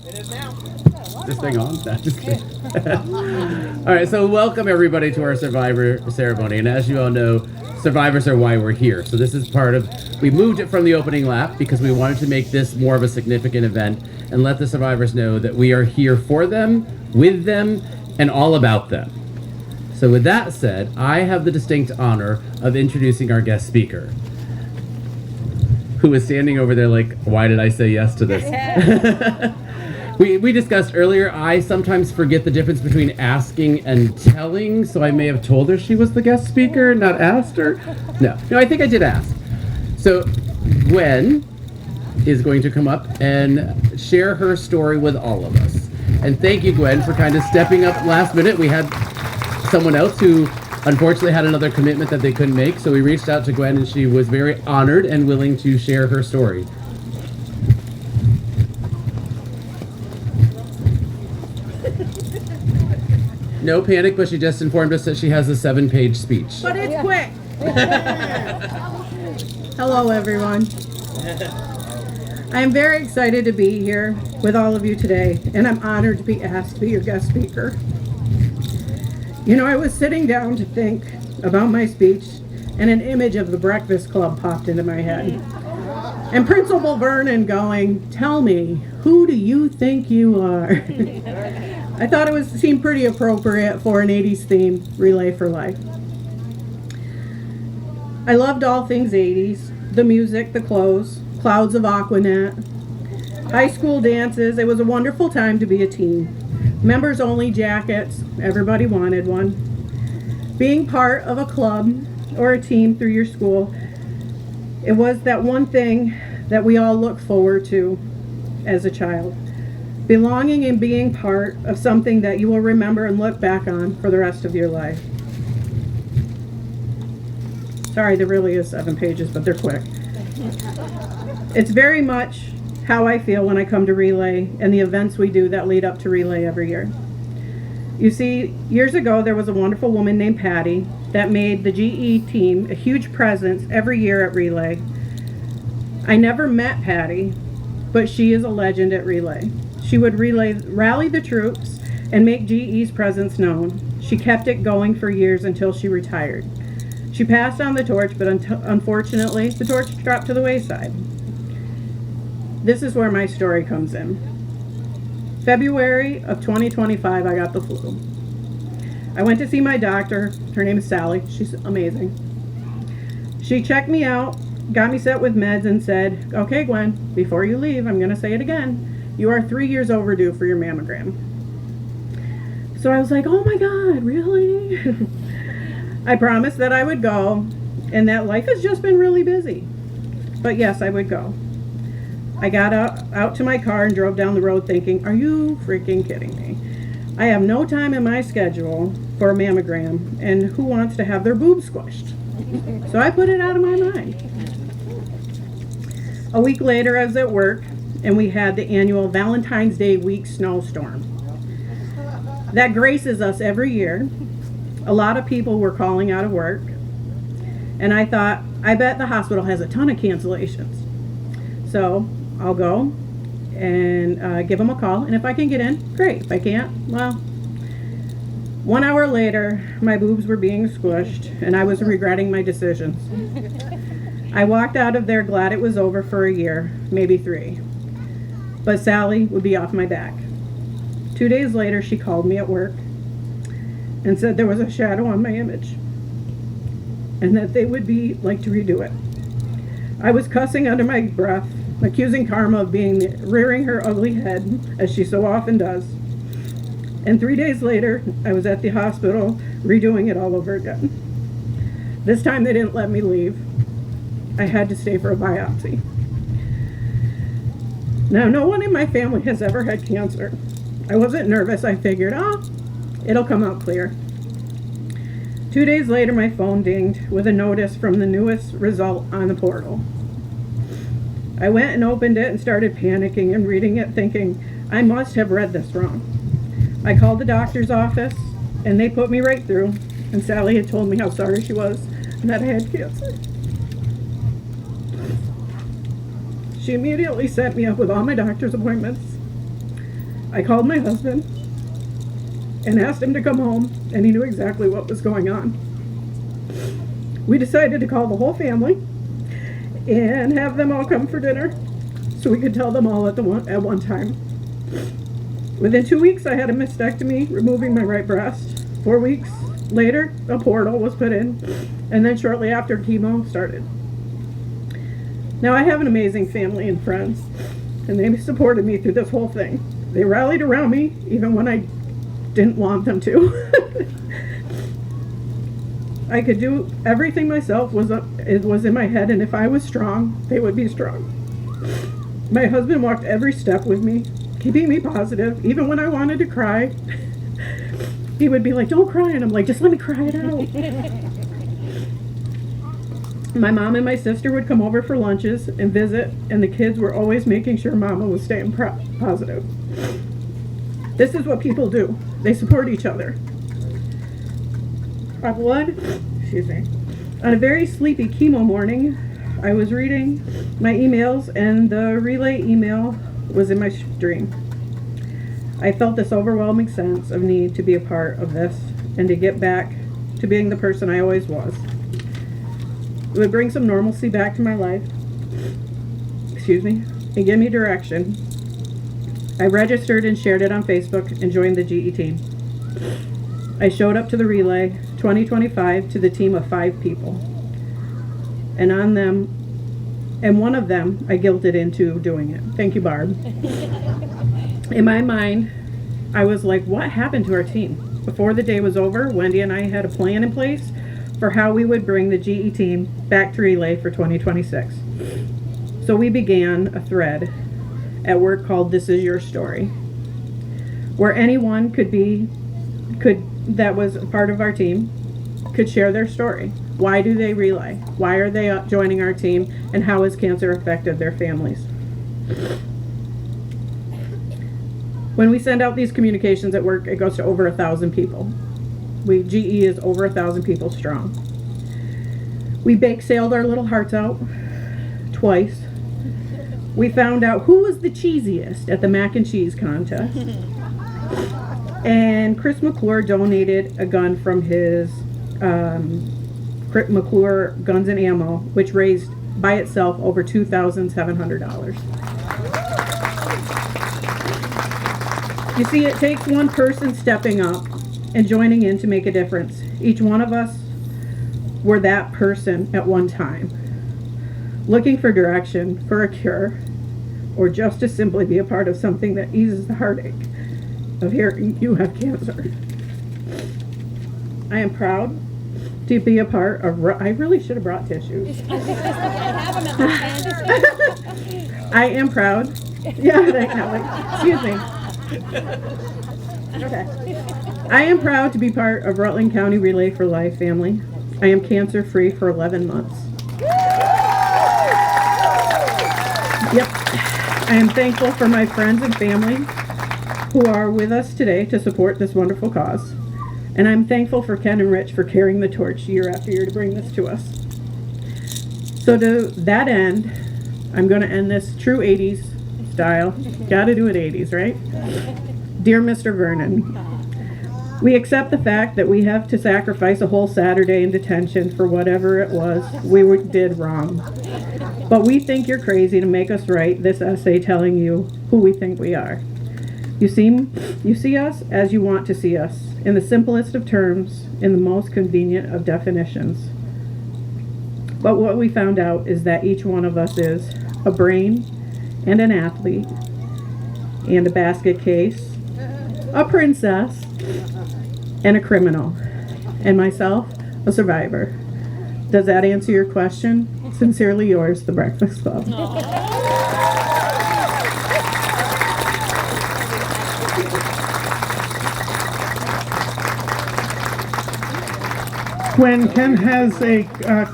It is now. Is this thing on? No, just kidding. All right, so welcome everybody to our Survivor ceremony. And as you all know, Survivors are why we're here. So this is part of, we moved it from the opening lap because we wanted to make this more of a significant event and let the survivors know that we are here for them, with them, and all about them. So with that said, I have the distinct honor of introducing our guest speaker, who is standing over there like, why did I say yes to this? We discussed earlier, I sometimes forget the difference between asking and telling, so I may have told her she was the guest speaker, not asked her. No, I think I did ask. So Gwen is going to come up and share her story with all of us. And thank you, Gwen, for kind of stepping up last minute. We had someone else who unfortunately had another commitment that they couldn't make, so we reached out to Gwen and she was very honored and willing to share her story. No panic, but she just informed us that she has a 7-page speech. But it's quick. Hello, everyone. I am very excited to be here with all of you today, and I'm honored to be asked to be your guest speaker. You know, I was sitting down to think about my speech, and an image of the Breakfast Club popped into my head. And Principal Vernon going, "Tell me, who do you think you are?" I thought it seemed pretty appropriate for an 80s theme, Relay for Life. I loved all things 80s, the music, the clothes, clouds of Aquanet, high school dances. It was a wonderful time to be a teen. Members only jackets, everybody wanted one. Being part of a club or a team through your school, it was that one thing that we all look forward to as a child. Belonging and being part of something that you will remember and look back on for the rest of your life. Sorry, there really is 7 pages, but they're quick. It's very much how I feel when I come to Relay and the events we do that lead up to Relay every year. You see, years ago there was a wonderful woman named Patty that made the GE team a huge presence every year at Relay. I never met Patty, but she is a legend at Relay. She would rally the troops and make GE's presence known. She kept it going for years until she retired. She passed on the torch, but unfortunately, the torch dropped to the wayside. This is where my story comes in. February of 2025, I got the flu. I went to see my doctor. Her name is Sally. She's amazing. She checked me out, got me set with meds, and said, "Okay, Gwen, before you leave, I'm going to say it again. You are 3 years overdue for your mammogram." So I was like, oh my God, really? I promised that I would go, and that life has just been really busy. But yes, I would go. I got out to my car and drove down the road thinking, are you freaking kidding me? I have no time in my schedule for a mammogram, and who wants to have their boobs squished? So I put it out of my mind. A week later, I was at work, and we had the annual Valentine's Day week snowstorm. That graces us every year. A lot of people were calling out of work, and I thought, I bet the hospital has a ton of cancellations. So I'll go and give them a call, and if I can get in, great. If I can't, well. 1 hour later, my boobs were being squished, and I was regretting my decisions. I walked out of there glad it was over for a year, maybe 3. But Sally would be off my back. 2 days later, she called me at work and said there was a shadow on my image and that they would be like to redo it. I was cussing under my breath, accusing Karma of rearing her ugly head, as she so often does. And 3 days later, I was at the hospital redoing it all over again. This time they didn't let me leave. I had to stay for a biopsy. Now, no one in my family has ever had cancer. I wasn't nervous. I figured, it'll come out clear. 2 days later, my phone dinged with a notice from the newest result on the portal. I went and opened it and started panicking and reading it, thinking, I must have read this wrong. I called the doctor's office, and they put me right through, and Sally had told me how sorry she was and that I had cancer. She immediately set me up with all my doctor's appointments. I called my husband and asked him to come home, and he knew exactly what was going on. We decided to call the whole family and have them all come for dinner so we could tell them all at one time. Within 2 weeks, I had a mastectomy, removing my right breast. 4 weeks later, a portal was put in, and then shortly after, chemo started. Now, I have an amazing family and friends, and they supported me through this whole thing. They rallied around me, even when I didn't want them to. I could do everything myself. It was in my head, and if I was strong, they would be strong. My husband walked every step with me, keeping me positive, even when I wanted to cry. He would be like, "Don't cry," and I'm like, "Just let me cry it out." My mom and my sister would come over for lunches and visit, and the kids were always making sure Mama was staying positive. This is what people do. They support each other. On a very sleepy chemo morning, I was reading my emails, and the relay email was in my dream. I felt this overwhelming sense of need to be a part of this and to get back to being the person I always was. It would bring some normalcy back to my life, and give me direction. I registered and shared it on Facebook and joined the GE team. I showed up to the relay 2025 to the team of 5 people. And one of them I guilted into doing it. Thank you, Barb. In my mind, I was like, what happened to our team? Before the day was over, Wendy and I had a plan in place for how we would bring the GE team back to relay for 2026. So we began a thread at work called This Is Your Story, where anyone that was a part of our team could share their story. Why do they relay? Why are they joining our team? And how has cancer affected their families? When we send out these communications at work, it goes to over 1,000 people. GE is over 1,000 people strong. We bake sailed our little hearts out twice. We found out who was the cheesiest at the mac and cheese contest. And Chris McClure donated a gun from his McClure Guns and Ammo, which raised by itself over $2,700. You see, it takes one person stepping up and joining in to make a difference. Each one of us were that person at one time, looking for direction, for a cure, or just to simply be a part of something that eases the heartache of hearing you have cancer. I am proud to be a part of, I really should have brought tissues. I am proud. Yeah, excuse me. Okay. I am proud to be part of Rutland County Relay for Life family. I am cancer free for 11 months. Yep. I am thankful for my friends and family who are with us today to support this wonderful cause. And I'm thankful for Ken and Rich for carrying the torch year after year to bring this to us. So to that end, I'm going to end this true 80s style. Gotta do it 80s, right? Dear Mr. Vernon, we accept the fact that we have to sacrifice a whole Saturday in detention for whatever it was we did wrong. But we think you're crazy to make us write this essay telling you who we think we are. You see us as you want to see us, in the simplest of terms, in the most convenient of definitions. But what we found out is that each one of us is a brain and an athlete and a basket case, a princess and a criminal, and myself, a survivor. Does that answer your question? Sincerely yours, The Breakfast Club. When Ken has a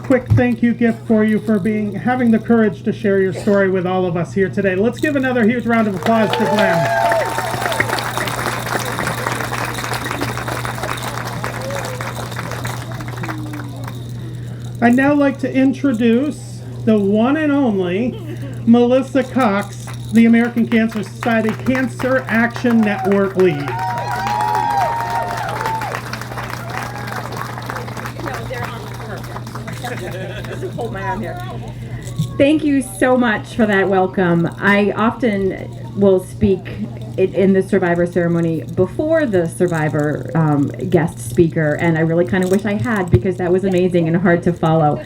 quick thank you gift for you for having the courage to share your story with all of us here today. Let's give another huge round of applause to Glenn. I'd now like to introduce the one and only Melissa Cox, the American Cancer Society Cancer Action Network lead. No, they're on the perfect. Hold my arm here. Thank you so much for that welcome. I often will speak in the survivor ceremony before the survivor guest speaker, and I really kind of wish I had, because that was amazing and hard to follow.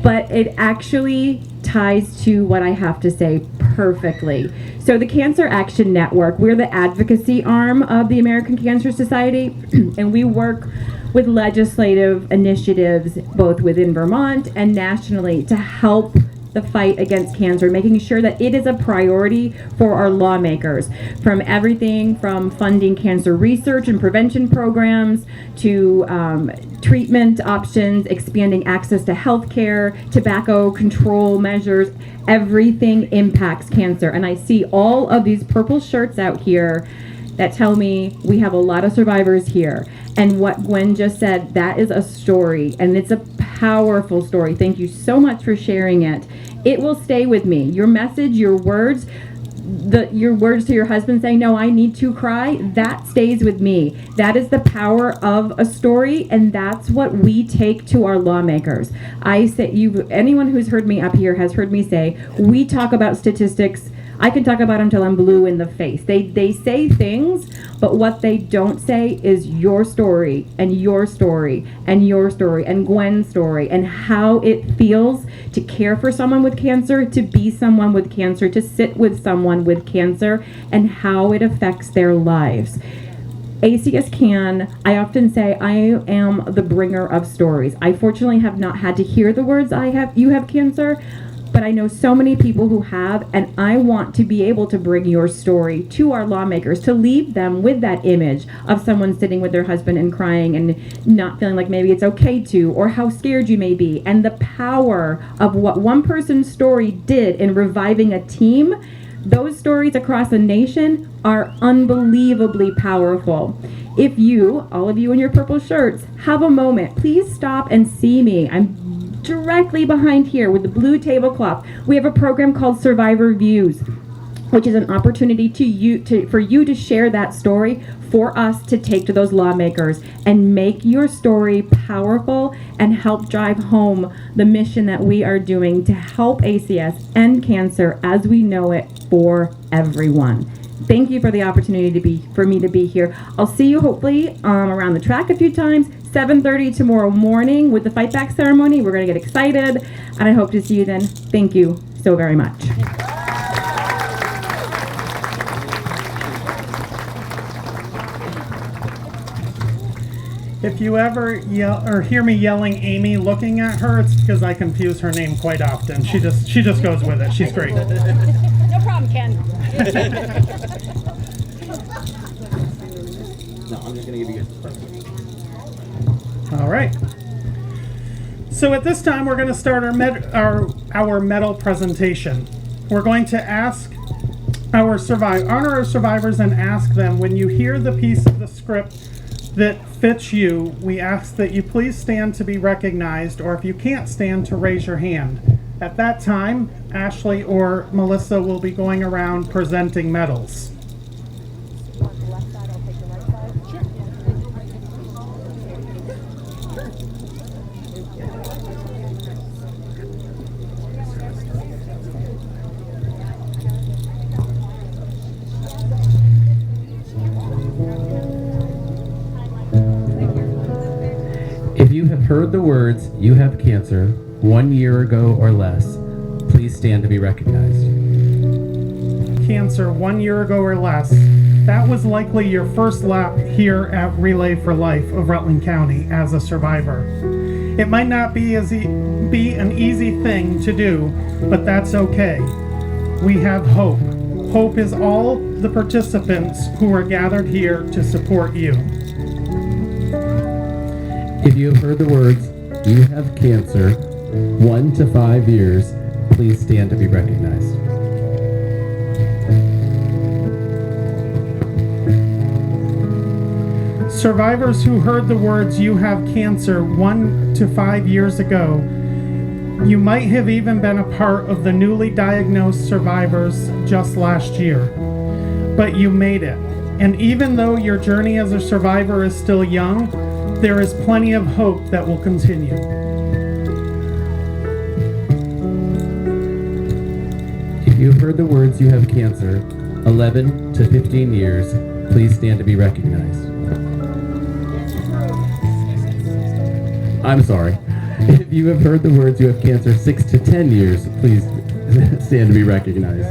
But it actually ties to what I have to say perfectly. So the Cancer Action Network, we're the advocacy arm of the American Cancer Society, and we work with legislative initiatives both within Vermont and nationally to help the fight against cancer, making sure that it is a priority for our lawmakers, from everything from funding cancer research and prevention programs to treatment options, expanding access to health care, tobacco control measures. Everything impacts cancer. And I see all of these purple shirts out here that tell me we have a lot of survivors here. And what Gwen just said, that is a story, and it's a powerful story. Thank you so much for sharing it. It will stay with me. Your message, your words to your husband saying, no, I need to cry, that stays with me. That is the power of a story, and that's what we take to our lawmakers. I say, anyone who's heard me up here has heard me say, we talk about statistics. I can talk about them until I'm blue in the face. They say things, but what they don't say is your story and your story and your story and Gwen's story, and how it feels to care for someone with cancer, to be someone with cancer, to sit with someone with cancer, and how it affects their lives. ACS Can, I often say, I am the bringer of stories. I fortunately have not had to hear the words, you have cancer, but I know so many people who have, and I want to be able to bring your story to our lawmakers, to leave them with that image of someone sitting with their husband and crying and not feeling like maybe it's okay to, or how scared you may be, and the power of what one person's story did in reviving a team. Those stories across a nation are unbelievably powerful. If you, all of you in your purple shirts, have a moment, please stop and see me. I'm directly behind here with the blue tablecloth. We have a program called Survivor Views, which is an opportunity for you to share that story, for us to take to those lawmakers and make your story powerful and help drive home the mission that we are doing to help ACS end cancer as we know it for everyone. Thank you for the opportunity for me to be here. I'll see you hopefully around the track a few times. 7:30 tomorrow morning with the Fight Back ceremony. We're going to get excited, and I hope to see you then. Thank you so very much. If you ever yell or hear me yelling Amy looking at her, it's because I confuse her name quite often. She just goes with it. She's great. No problem, Ken. No, I'm just going to give you guys. All right. So at this time, we're going to start our medal presentation. We're going to ask honor our survivors and ask them, when you hear the piece of the script that fits you, we ask that you please stand to be recognized, or if you can't stand, to raise your hand. At that time, Ashley or Melissa will be going around presenting medals. If you have heard the words, "You have cancer," 1 year ago or less, please stand to be recognized. Cancer 1 year ago or less. That was likely your first lap here at Relay for Life of Rutland County as a survivor. It might not be an easy thing to do, but that's okay. We have hope. Hope is all the participants who are gathered here to support you. If you have heard the words, "You have cancer," 1 to 5 years, please stand to be recognized. Survivors who heard the words, "You have cancer," 1 to 5 years ago, You might have even been a part of the newly diagnosed survivors just last year. But you made it. And even though your journey as a survivor is still young, there is plenty of hope that will continue. If you have heard the words "you have cancer" 11 to 15 years, please stand to be recognized. I'm sorry. If you have heard the words "you have cancer" 6 to 10 years, please stand to be recognized.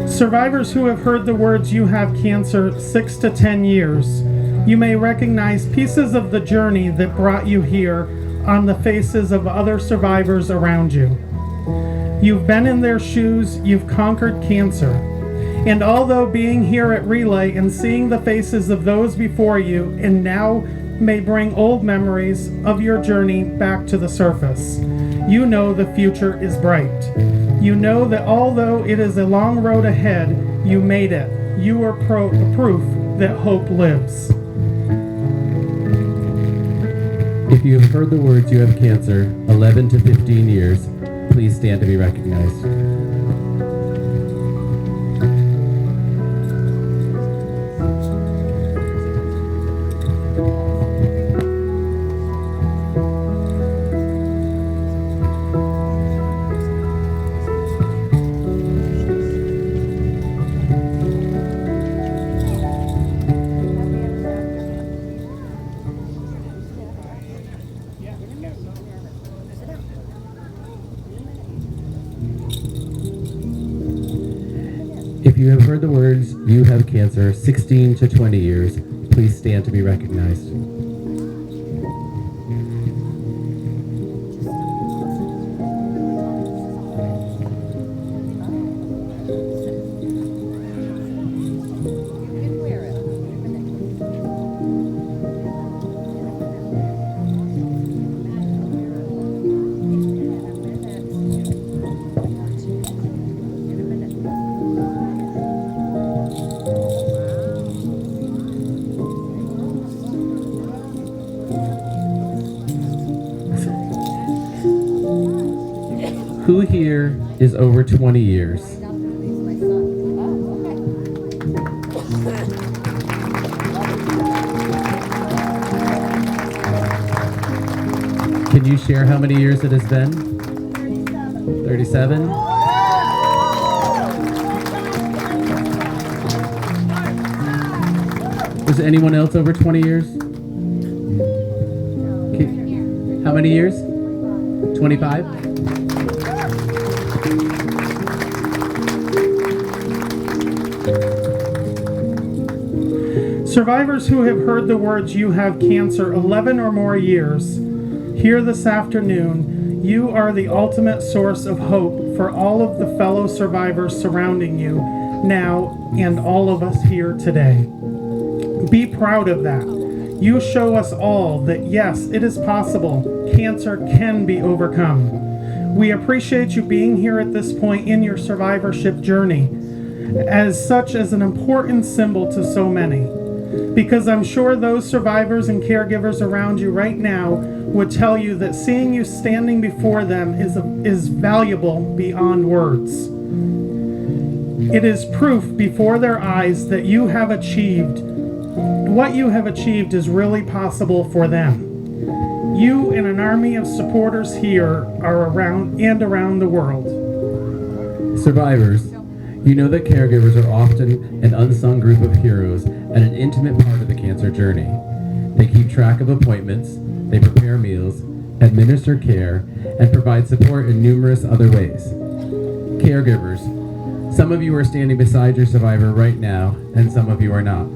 Survivors who have heard the words "you have cancer" 6 to 10 years, you may recognize pieces of the journey that brought you here on the faces of other survivors around you. You've been in their shoes, you've conquered cancer. And although being here at Relay and seeing the faces of those before you and now may bring old memories of your journey back to the surface, you know the future is bright. You know that although it is a long road ahead, you made it. You are proof that hope lives. If you have heard the words "you have cancer" 11 to 15 years, please stand to be recognized. If you have heard the words "you have cancer" 16 to 20 years, please stand to be recognized. Who here is over 20 years? Can you share how many years it has been? 37? Was anyone else over 20 years? How many years? 25? Survivors who have heard the words "you have cancer" 11 or more years, here this afternoon, you are the ultimate source of hope for all of the fellow survivors surrounding you now and all of us here today. Be proud of that. You show us all that yes, it is possible. Cancer can be overcome. We appreciate you being here at this point in your survivorship journey, as such as an important symbol to so many. Because I'm sure those survivors and caregivers around you right now would tell you that seeing you standing before them is valuable beyond words. It is proof before their eyes that you have achieved what you have achieved is really possible for them. You and an army of supporters here are around the world. Survivors, you know that caregivers are often an unsung group of heroes and an intimate part of the cancer journey. They keep track of appointments, they prepare meals, administer care, and provide support in numerous other ways. Caregivers, some of you are standing beside your survivor right now, and some of you are not.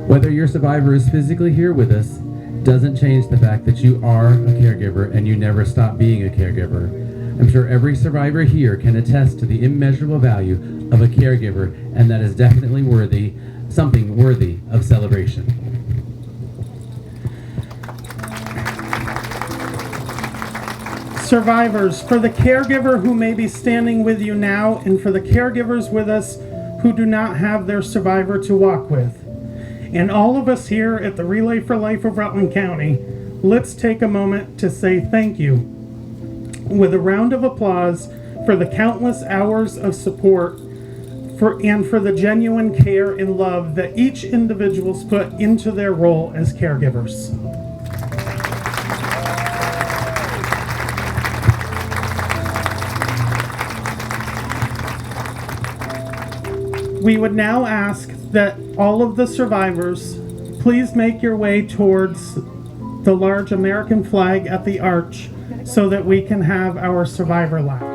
Whether your survivor is physically here with us doesn't change the fact that you are a caregiver and you never stop being a caregiver. I'm sure every survivor here can attest to the immeasurable value of a caregiver, and that is definitely something worthy of celebration. Survivors, for the caregiver who may be standing with you now, and for the caregivers with us who do not have their survivor to walk with, And all of us here at the Relay for Life of Rutland County, let's take a moment to say thank you with a round of applause for the countless hours of support and for the genuine care and love that each individual's put into their role as caregivers. We would now ask that all of the survivors please make your way towards the large American flag at the arch so that we can have our survivor lap.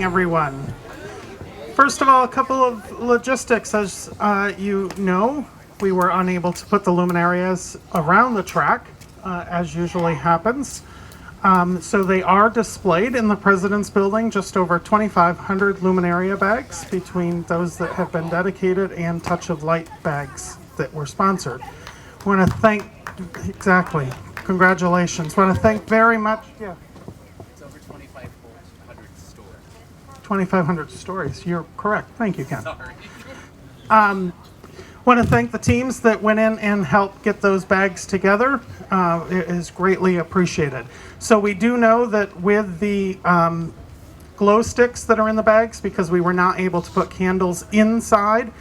Everyone. First of all, a couple of logistics. As you know, we were unable to put the luminarias around the track, as usually happens. So they are displayed in the President's Building, just over 2,500 luminaria bags between those that have been dedicated and Touch of Light bags that were sponsored. I want to thank, exactly, congratulations. I want to thank very much, yeah. 2,500 stories. You're correct. Thank you, Ken. Sorry. Want to thank the teams that went in and helped get those bags together. It is greatly appreciated. So we do know that with the glow sticks that are in the bags, because we were not able to put candles inside,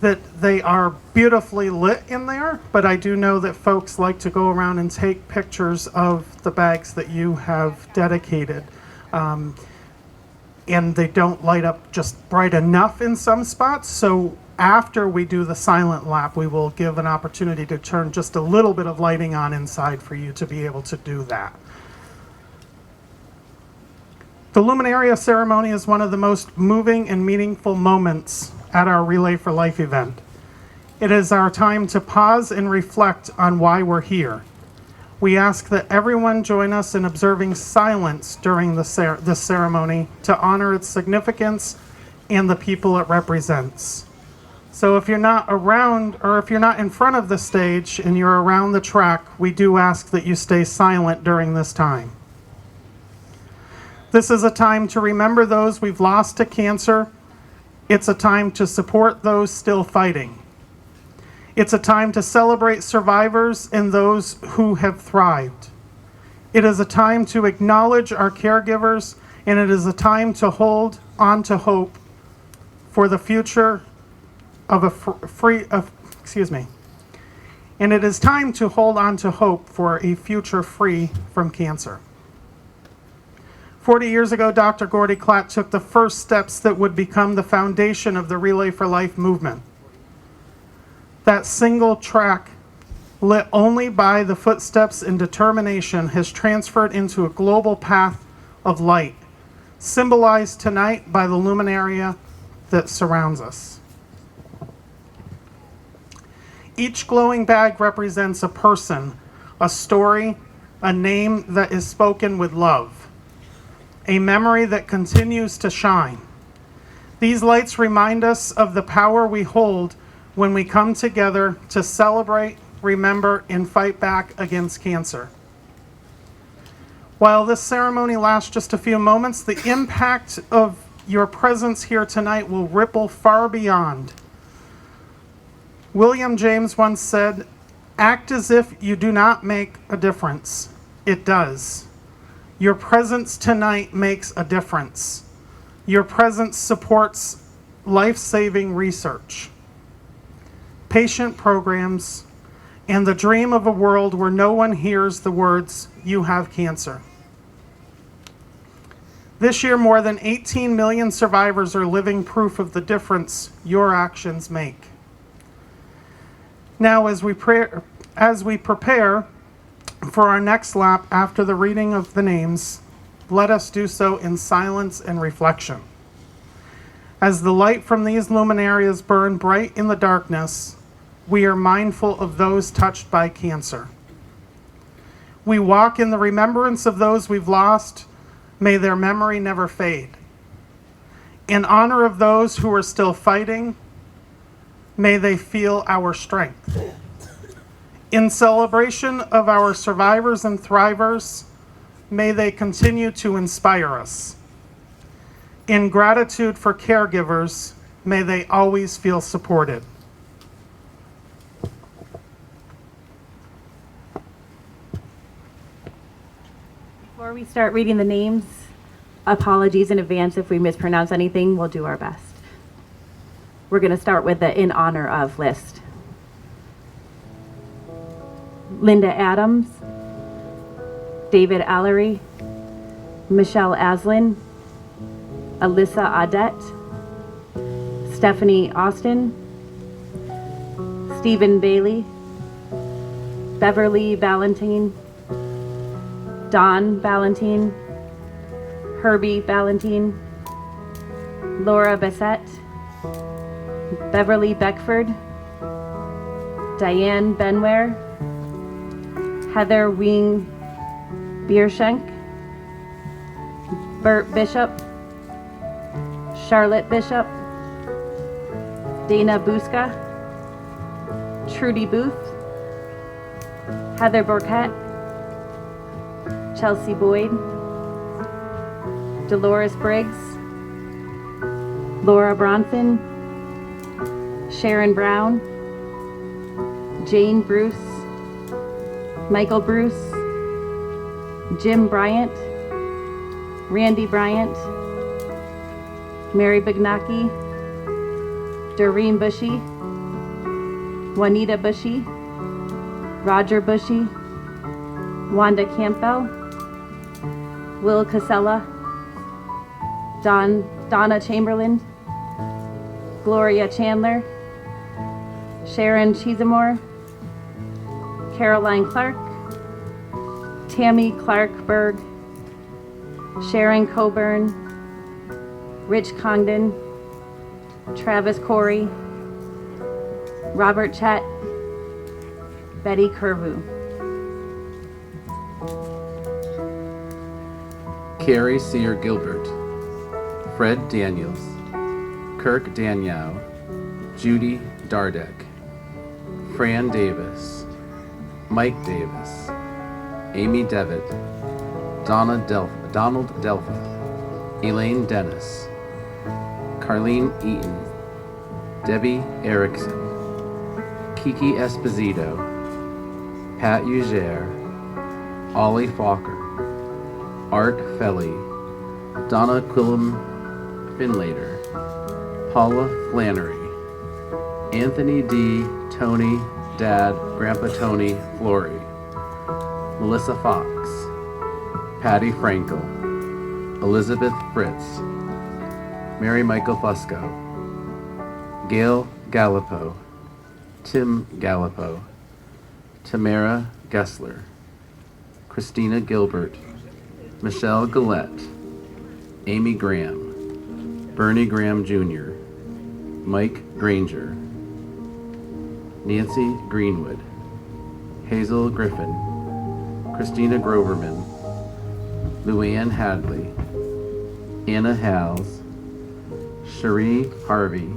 that they are beautifully lit in there. But I do know that folks like to go around and take pictures of the bags that you have dedicated. And they don't light up just bright enough in some spots. So after we do the silent lap, we will give an opportunity to turn just a little bit of lighting on inside for you to be able to do that. The Luminaria ceremony is one of the most moving and meaningful moments at our Relay for Life event. It is our time to pause and reflect on why we're here. We ask that everyone join us in observing silence during this ceremony to honor its significance and the people it represents. So if you're not around, or if you're not in front of the stage and you're around the track, we do ask that you stay silent during this time. This is a time to remember those we've lost to cancer. It's a time to support those still fighting. It's a time to celebrate survivors and those who have thrived. It is a time to acknowledge our caregivers, and it is a time to hold on to hope for the future of And it is time to hold on to hope for a future free from cancer. 40 years ago, Dr. Gordy Klatt took the first steps that would become the foundation of the Relay for Life movement. That single track, lit only by the footsteps and determination, has transferred into a global path of light, symbolized tonight by the luminaria that surrounds us. Each glowing bag represents a person, a story, a name that is spoken with love, a memory that continues to shine. These lights remind us of the power we hold when we come together to celebrate, remember, and fight back against cancer. While this ceremony lasts just a few moments, the impact of your presence here tonight will ripple far beyond. William James once said, "Act as if you do not make a difference. It does. Your presence tonight makes a difference. Your presence supports life-saving research, patient programs, and the dream of a world where no one hears the words, 'You have cancer.'" This year, more than 18 million survivors are living proof of the difference your actions make. Now, as we prepare for our next lap after the reading of the names, let us do so in silence and reflection. As the light from these luminarias burn bright in the darkness, we are mindful of those touched by cancer. We walk in the remembrance of those we've lost. May their memory never fade. In honor of those who are still fighting, may they feel our strength. In celebration of our survivors and thrivers, may they continue to inspire us. In gratitude for caregivers, may they always feel supported. Before we start reading the names, apologies in advance if we mispronounce anything, we'll do our best. We're going to start with the in honor of list. Linda Adams, David Allery, Michelle Aslin, Alyssa Audette, Stephanie Austin, Stephen Bailey, Beverly Valentine, Don Valentine, Herbie Valentine, Laura Bassett, Beverly Beckford, Diane Benware, Heather Wing Bierschenk, Bert Bishop, Charlotte Bishop, Dana Buska, Trudy Booth, Heather Burkett, Chelsea Boyd, Dolores Briggs, Laura Bronfin, Sharon Brown, Jane Bruce, Michael Bruce, Jim Bryant, Randy Bryant, Mary Bignacki, Doreen Bushy, Juanita Bushy, Roger Bushy, Wanda Campbell, Will Casella, Donna Chamberlain, Gloria Chandler, Sharon Cheesemore, Caroline Clark, Tammy Clark-Berg, Sharon Coburn, Rich Congdon, Travis Corey, Robert Chet, Betty Curvu. Carrie Sear Gilbert, Fred Daniels, Kirk Danyau, Judy Dardek, Fran Davis, Mike Davis, Amy Devitt, Donald Delpha, Elaine Dennis, Carlene Eaton, Debbie Erickson, Kiki Esposito, Pat Uger, Ollie Falker, Art Felly, Donna Quillem Finlater, Paula Flannery, Anthony D. Tony, Dad, Grandpa Tony, Flory, Melissa Fox, Patty Frankel, Elizabeth Fritz, Mary Michael Fusco, Gail Gallipo, Tim Gallipo, Tamara Gessler, Christina Gilbert, Michelle Gillette, Amy Graham, Bernie Graham Jr., Mike Granger, Nancy Greenwood, Hazel Griffin, Christina Groverman, Luann Hadley, Anna Hales, Cherie Harvey,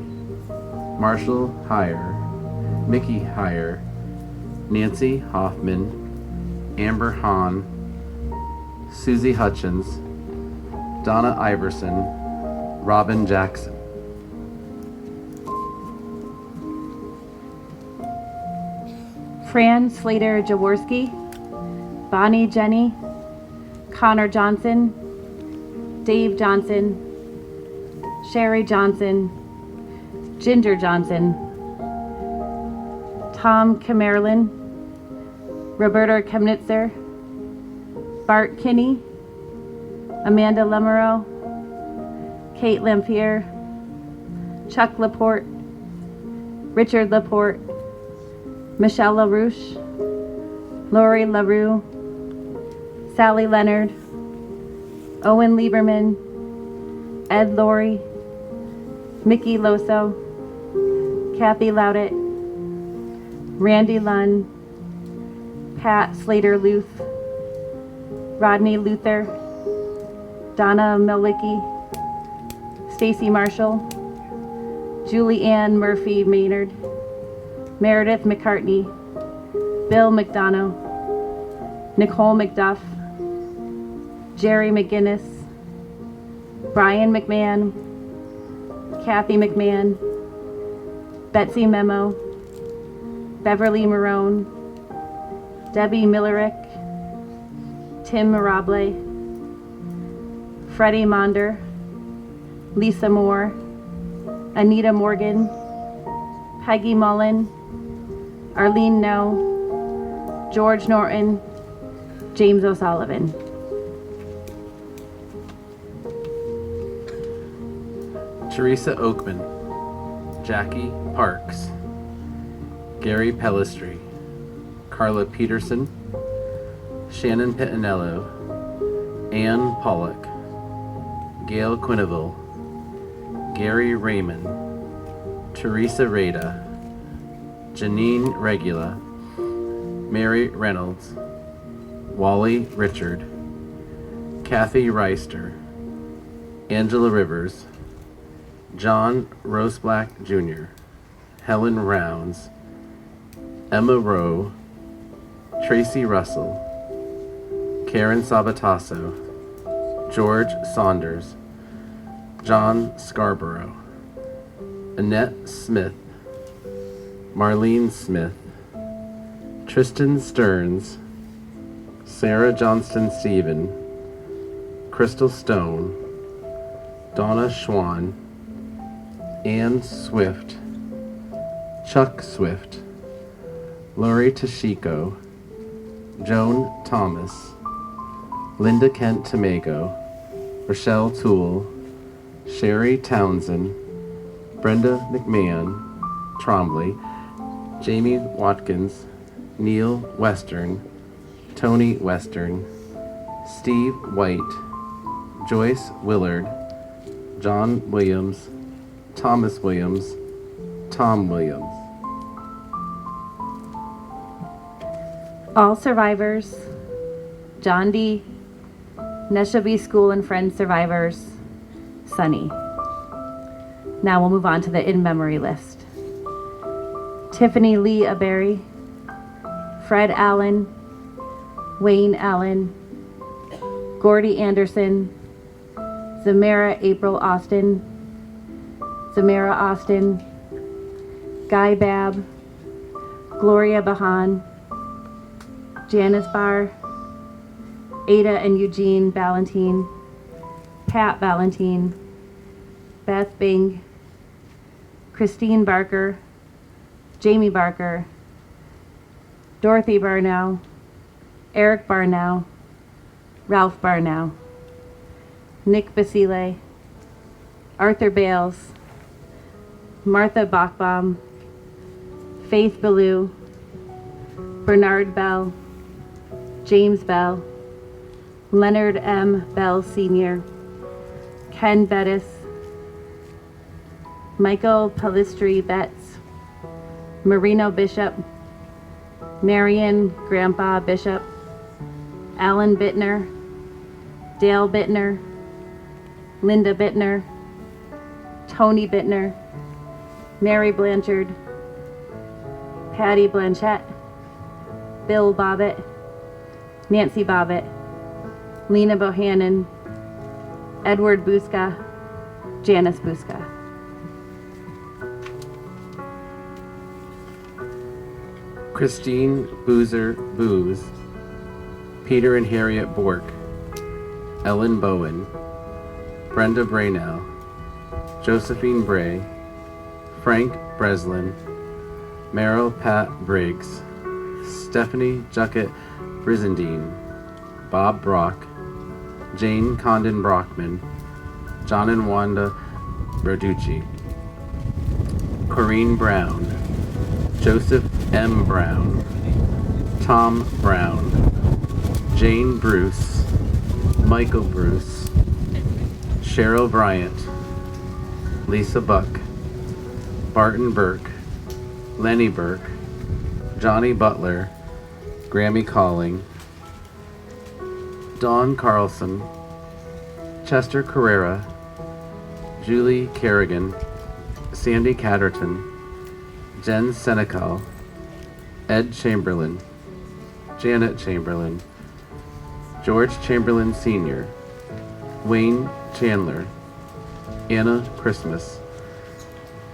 Marshall Heyer, Mickey Heyer, Nancy Hoffman, Amber Hahn, Susie Hutchins, Donna Iverson, Robin Jackson. Fran Slater Jaworski, Bonnie Jenny, Connor Johnson, Dave Johnson, Sherry Johnson, Ginger Johnson, Tom Kamerlin, Roberta Kemnitzer, Bart Kinney, Amanda Lemereau, Kate Lampier, Chuck Laporte, Richard Laporte, Michelle LaRouche, Lori LaRue, Sally Leonard, Owen Lieberman, Ed Laurie, Mickey Loso, Kathy Loudett, Randy Lunn, Pat Slater Luth, Rodney Luther, Donna Milwicki, Stacy Marshall, Julie Ann Murphy Maynard, Meredith McCartney, Bill McDonough, Nicole McDuff, Jerry McGinnis, Brian McMahon, Kathy McMahon, Betsy Memo, Beverly Marone, Debbie Millerick, Tim Mirable, Freddie Monder, Lisa Moore, Anita Morgan, Peggy Mullen, Arlene No, George Norton, James O'Sullivan. Teresa Oakman, Jackie Parks, Gary Pellistri, Carla Peterson, Shannon Pittinello, Ann Pollock, Gail Quenneville, Gary Raymond, Teresa Rada, Janine Regula, Mary Reynolds, Wally Richard, Kathy Reister, Angela Rivers, John Roseblack Jr., Helen Rounds, Emma Rowe, Tracy Russell, Karen Sabatasso, George Saunders, John Scarborough, Annette Smith, Marlene Smith, Tristan Stearns, Sarah Johnston Stephen, Crystal Stone, Donna Schwann, Ann Swift, Chuck Swift, Lori Tashiko, Joan Thomas, Linda Kent Tomago, Rochelle Toole, Sherry Townsend, Brenda McMahon, Trombley, Jamie Watkins, Neil Western, Tony Western, Steve White, Joyce Willard, John Williams, Thomas Williams, Tom Williams. All survivors, John D., Neshabe School and Friends survivors, Sunny. Now we'll move on to the in-memory list. Tiffany Lee Aberry, Fred Allen, Wayne Allen, Gordy Anderson, Zamara April Austin, Zamara Austin, Guy Babb, Gloria Bahan, Janice Barr, Ada and Eugene Ballantine, Pat Ballantine, Beth Bing, Christine Barker, Jamie Barker, Dorothy Barnow, Eric Barnow, Ralph Barnow, Nick Basile, Arthur Bales, Martha Bachbaum, Faith Ballou, Bernard Bell, James Bell, Leonard M. Bell Sr., Ken Bettis, Michael Palistri Betts, Marino Bishop, Marion Grandpa Bishop, Alan Bittner, Dale Bittner, Linda Bittner, Tony Bittner, Mary Blanchard, Patty Blanchette, Bill Bobbitt, Nancy Bobbitt, Lena Bohannon, Edward Buska, Janice Buska. Christine Boozer Booze, Peter and Harriet Bork, Ellen Bowen, Brenda Braynow, Josephine Bray, Frank Breslin, Meryl Pat Briggs, Stephanie Juckett Brizendine, Bob Brock, Jane Condon Brockman, John and Wanda Roducci, Corrine Brown, Joseph M. Brown, Tom Brown, Jane Bruce, Michael Bruce, Cheryl Bryant, Lisa Buck, Barton Burke, Lenny Burke, Johnny Butler, Grammy Calling, Dawn Carlson, Chester Carrera, Julie Kerrigan, Sandy Catterton, Jen Senecal, Ed Chamberlain, Janet Chamberlain, George Chamberlain Sr., Wayne Chandler, Anna Christmas,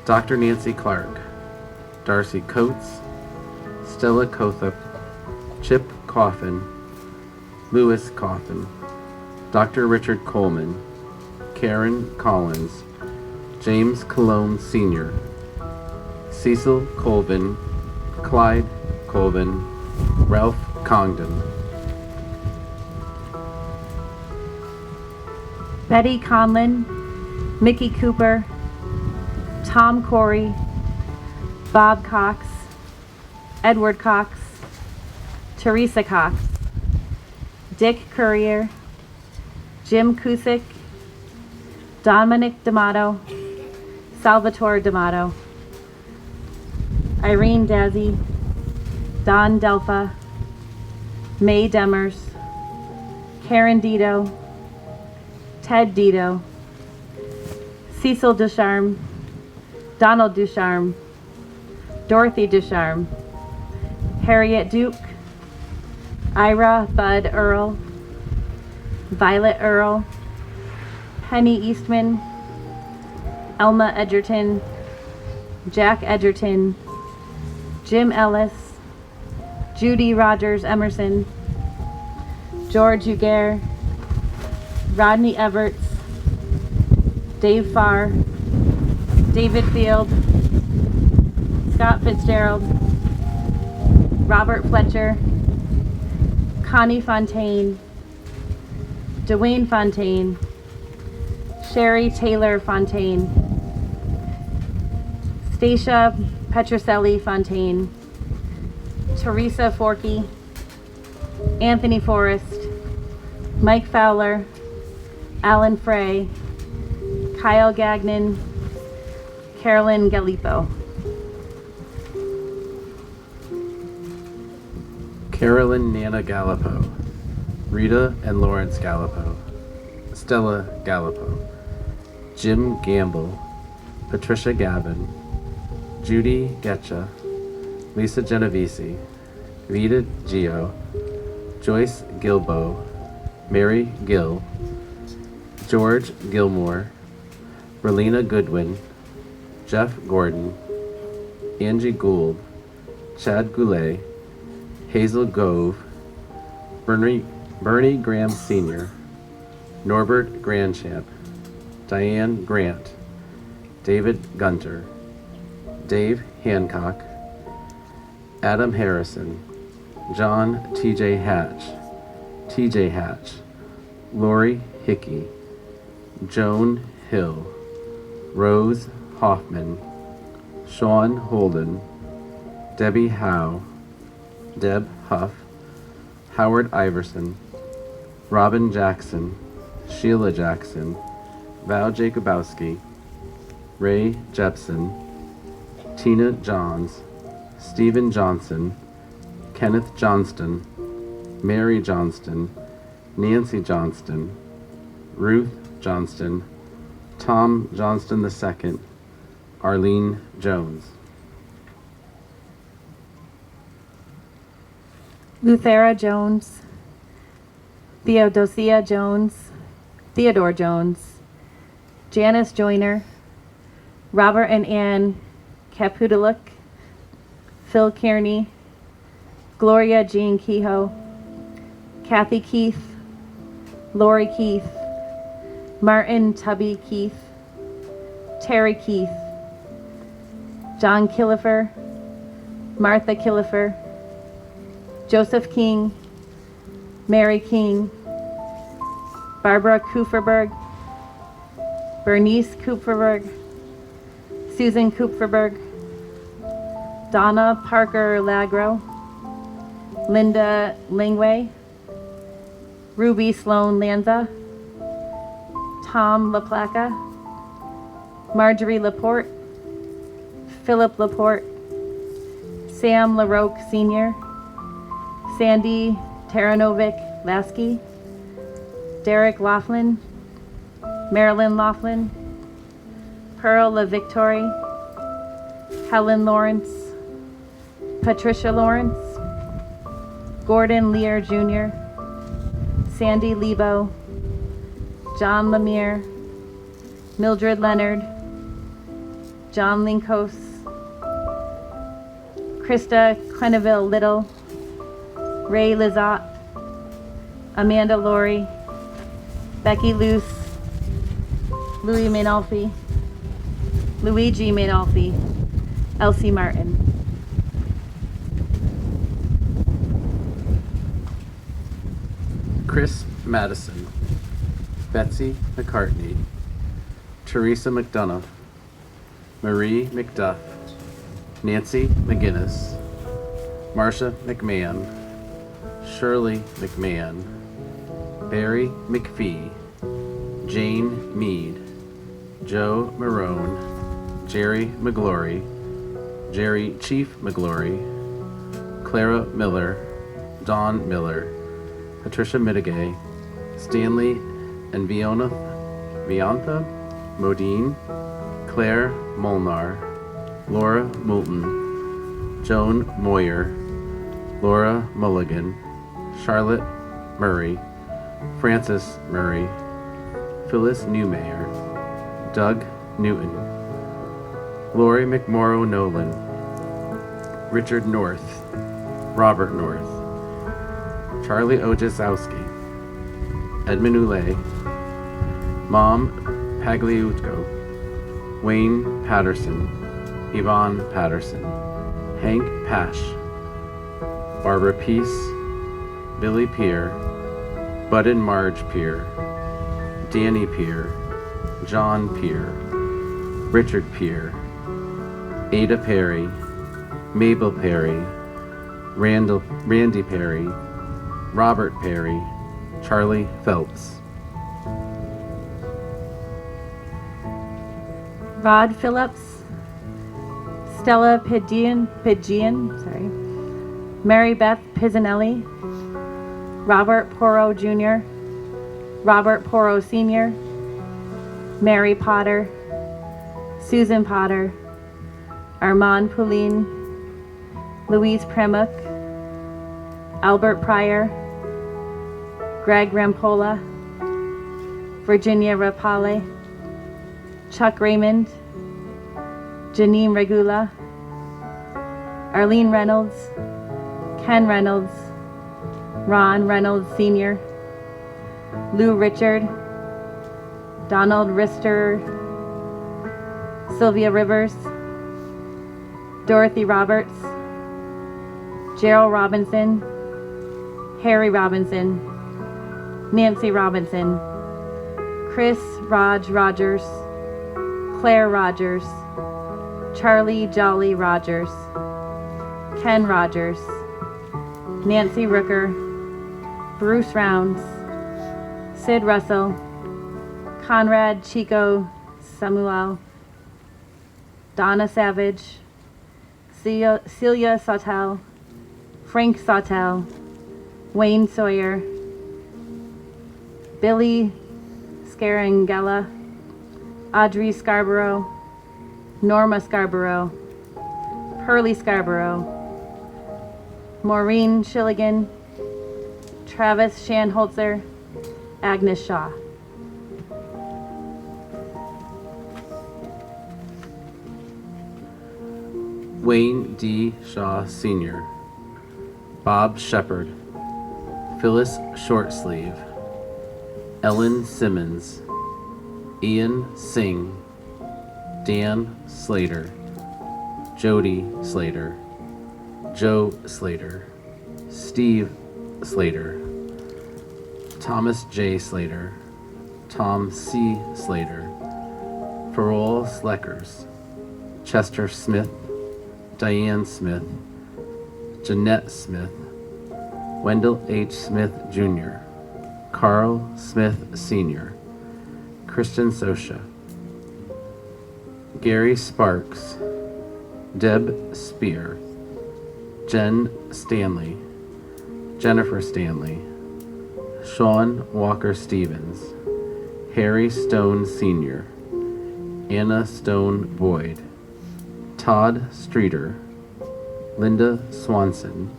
Dr. Nancy Clark, Darcy Coates, Stella Kothup, Chip Coffin, Louis Coffin, Dr. Richard Coleman, Karen Collins, James Cologne Sr., Cecil Colvin, Clyde Colvin, Ralph Congdon. Betty Conlon, Mickey Cooper, Tom Corey, Bob Cox, Edward Cox, Teresa Cox, Dick Courier, Jim Cusick, Dominic D'Amato, Salvatore D'Amato, Irene Dazzy, Don Delpha, May Demers, Karen Dito, Ted Dito, Cecil Ducharme, Donald Ducharme, Dorothy Ducharme, Harriet Duke, Ira Bud Earl, Violet Earl, Penny Eastman, Elma Edgerton, Jack Edgerton, Jim Ellis, Judy Rogers Emerson, George Ugair, Rodney Everts, Dave Farr, David Field, Scott Fitzgerald, Robert Fletcher, Connie Fontaine, Dwayne Fontaine, Sherry Taylor Fontaine, Stacia Petroselli Fontaine, Teresa Forkey, Anthony Forrest, Mike Fowler, Alan Frey, Kyle Gagnon, Carolyn Galipo. Carolyn Nana Gallipo, Rita and Lawrence Gallipo, Stella Gallipo, Jim Gamble, Patricia Gavin, Judy Getcha, Lisa Genovese, Rita Gio, Joyce Gilbo, Mary Gill, George Gilmore, Relina Goodwin, Jeff Gordon, Angie Gould, Chad Goulet, Hazel Gove, Bernie Graham Sr., Norbert Grandchamp, Diane Grant, David Gunter, Dave Hancock, Adam Harrison, John T.J. Hatch, Lori Hickey, Joan Hill, Rose Hoffman, Sean Holden, Debbie Howe, Deb Huff, Howard Iverson, Robin Jackson, Sheila Jackson, Val Jacobowski, Ray Jepson, Tina Johns, Stephen Johnson, Kenneth Johnston, Mary Johnston, Nancy Johnston, Ruth Johnston, Tom Johnston II, Arlene Jones. Luthera Jones, Theodosia Jones, Theodore Jones, Janice Joyner, Robert and Ann Kapudaluk, Phil Kearney, Gloria Jean Kehoe, Kathy Keith, Lori Keith, Martin Tubby Keith, Terry Keith, John Killifer, Martha Killifer, Joseph King, Mary King, Barbara Kupferberg, Bernice Kupferberg, Susan Kupferberg, Donna Parker Lagro, Linda Langway, Ruby Sloan Lanza, Tom LaPlaca, Marjorie Laporte, Philip Laporte, Sam LaRoque Sr., Sandy Taranovic Lasky, Derek Laughlin, Marilyn Laughlin, Pearl LaVictory, Helen Lawrence, Patricia Lawrence, Gordon Lear Jr., Sandy Lebo, John Lemire, Mildred Leonard, John Linkos, Krista Quenneville Little, Ray Lizotte, Amanda Laurie, Becky Luce, Louis Manalfi, Luigi Manalfi, Elsie Martin. Chris Madison, Betsy McCartney, Teresa McDonough, Marie McDuff, Nancy McGinnis, Marcia McMahon, Shirley McMahon, Barry McPhee, Jane Mead, Joe Marone, Jerry McGlory, Jerry Chief McGlory, Clara Miller, Dawn Miller, Patricia Mitigay, Stanley and Viantha Modine, Claire Molnar, Laura Moulton, Joan Moyer, Laura Mulligan, Charlotte Murray, Frances Murray, Phyllis Newmayer, Doug Newton, Lori McMorrow Nolan, Richard North, Robert North, Charlie Ojazowski, Edmund Ulay, Mom Pagliucco, Wayne Patterson, Yvonne Patterson, Hank Pash, Barbara Peace, Billy Peer, Bud and Marge Peer, Danny Peer, John Peer, Richard Peer, Ada Perry, Mabel Perry, Randy Perry, Robert Perry, Charlie Phelps. Rod Phillips, Stella Pigeon, Mary Beth Pizzanelli, Robert Porro Jr., Robert Porro Sr., Mary Potter, Susan Potter, Armand Poulin, Louise Premuk, Albert Pryor, Greg Rampola, Virginia Rapale, Chuck Raymond, Janine Regula, Arlene Reynolds, Ken Reynolds, Ron Reynolds Sr., Lou Richard, Donald Rister, Sylvia Rivers, Dorothy Roberts, Gerald Robinson, Harry Robinson, Nancy Robinson, Chris Rogers, Claire Rogers, Charlie Jolly Rogers, Ken Rogers, Nancy Rooker, Bruce Rounds, Sid Russell, Conrad Chico Samuel, Donna Savage, Celia Sawtell, Frank Sawtell, Wayne Sawyer, Billy Scarangella, Audrey Scarborough, Norma Scarborough, Pearlie Scarborough, Maureen Shilligan, Travis Shanholzer, Agnes Shaw. Wayne D. Shaw Sr., Bob Shepard, Phyllis Shortsleeve, Ellen Simmons, Ian Singh, Dan Slater, Jody Slater, Joe Slater, Steve Slater, Thomas J. Slater, Tom C. Slater, Farol Sleckers, Chester Smith, Diane Smith, Jeanette Smith, Wendell H. Smith Jr., Carl Smith Sr., Christian Sosha, Gary Sparks, Deb Spear, Jen Stanley, Jennifer Stanley, Sean Walker Stevens, Harry Stone Sr., Anna Stone Boyd, Todd Streeter, Linda Swanson,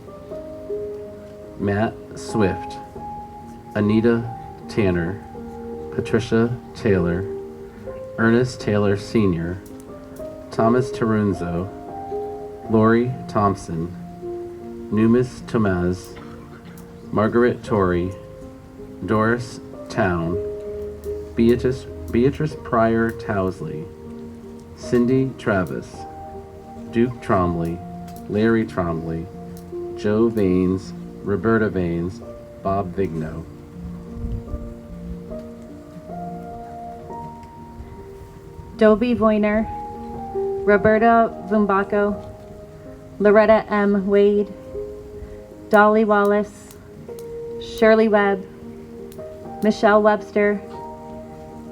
Matt Swift, Anita Tanner, Patricia Taylor, Ernest Taylor Sr., Thomas Tarunzo, Lori Thompson, Numis Tomaz, Margaret Torrey, Doris Town, Beatrice Pryor Towsley, Cindy Travis, Duke Trombley, Larry Trombley, Joe Vaines, Roberta Vaines, Bob Vigno. Dobie Voyner, Roberta Vumbaco, Loretta M. Wade, Dolly Wallace, Shirley Webb, Michelle Webster,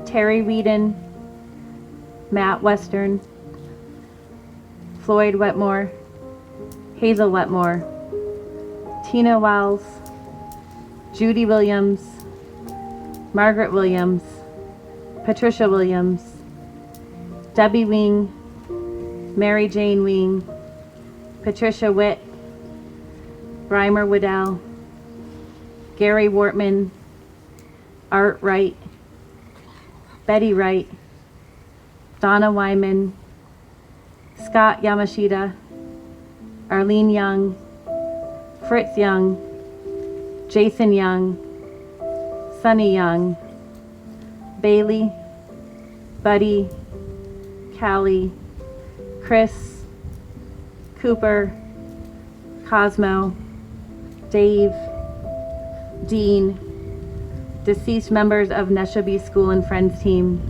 Terry Whedon, Matt Western, Floyd Wetmore, Hazel Wetmore, Tina Wells, Judy Williams, Margaret Williams, Patricia Williams, Debbie Wing, Mary Jane Wing, Patricia Witt, Reimer Waddell, Gary Wortman, Art Wright, Betty Wright, Donna Wyman, Scott Yamashita, Arlene Young, Fritz Young, Jason Young, Sunny Young, Bailey, Buddy, Callie, Chris, Cooper, Cosmo, Dave, Dean, deceased members of Neshabie School and Friends team,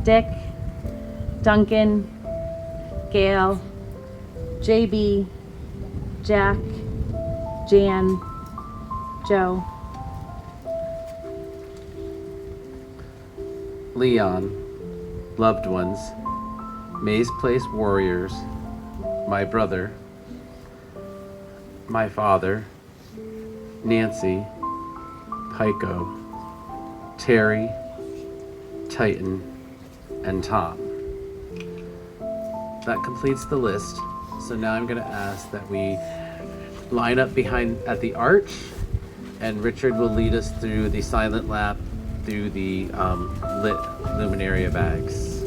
Dick, Duncan, Gail, JB, Jack, Jan, Joe. Leon, loved ones, Maze Place warriors, my brother, my father, Nancy, Pico, Terry, Titan, and Tom. That completes the list. So now I'm going to ask that we line up behind at the arch, and Richard will lead us through the silent lap through the lit luminaria bags.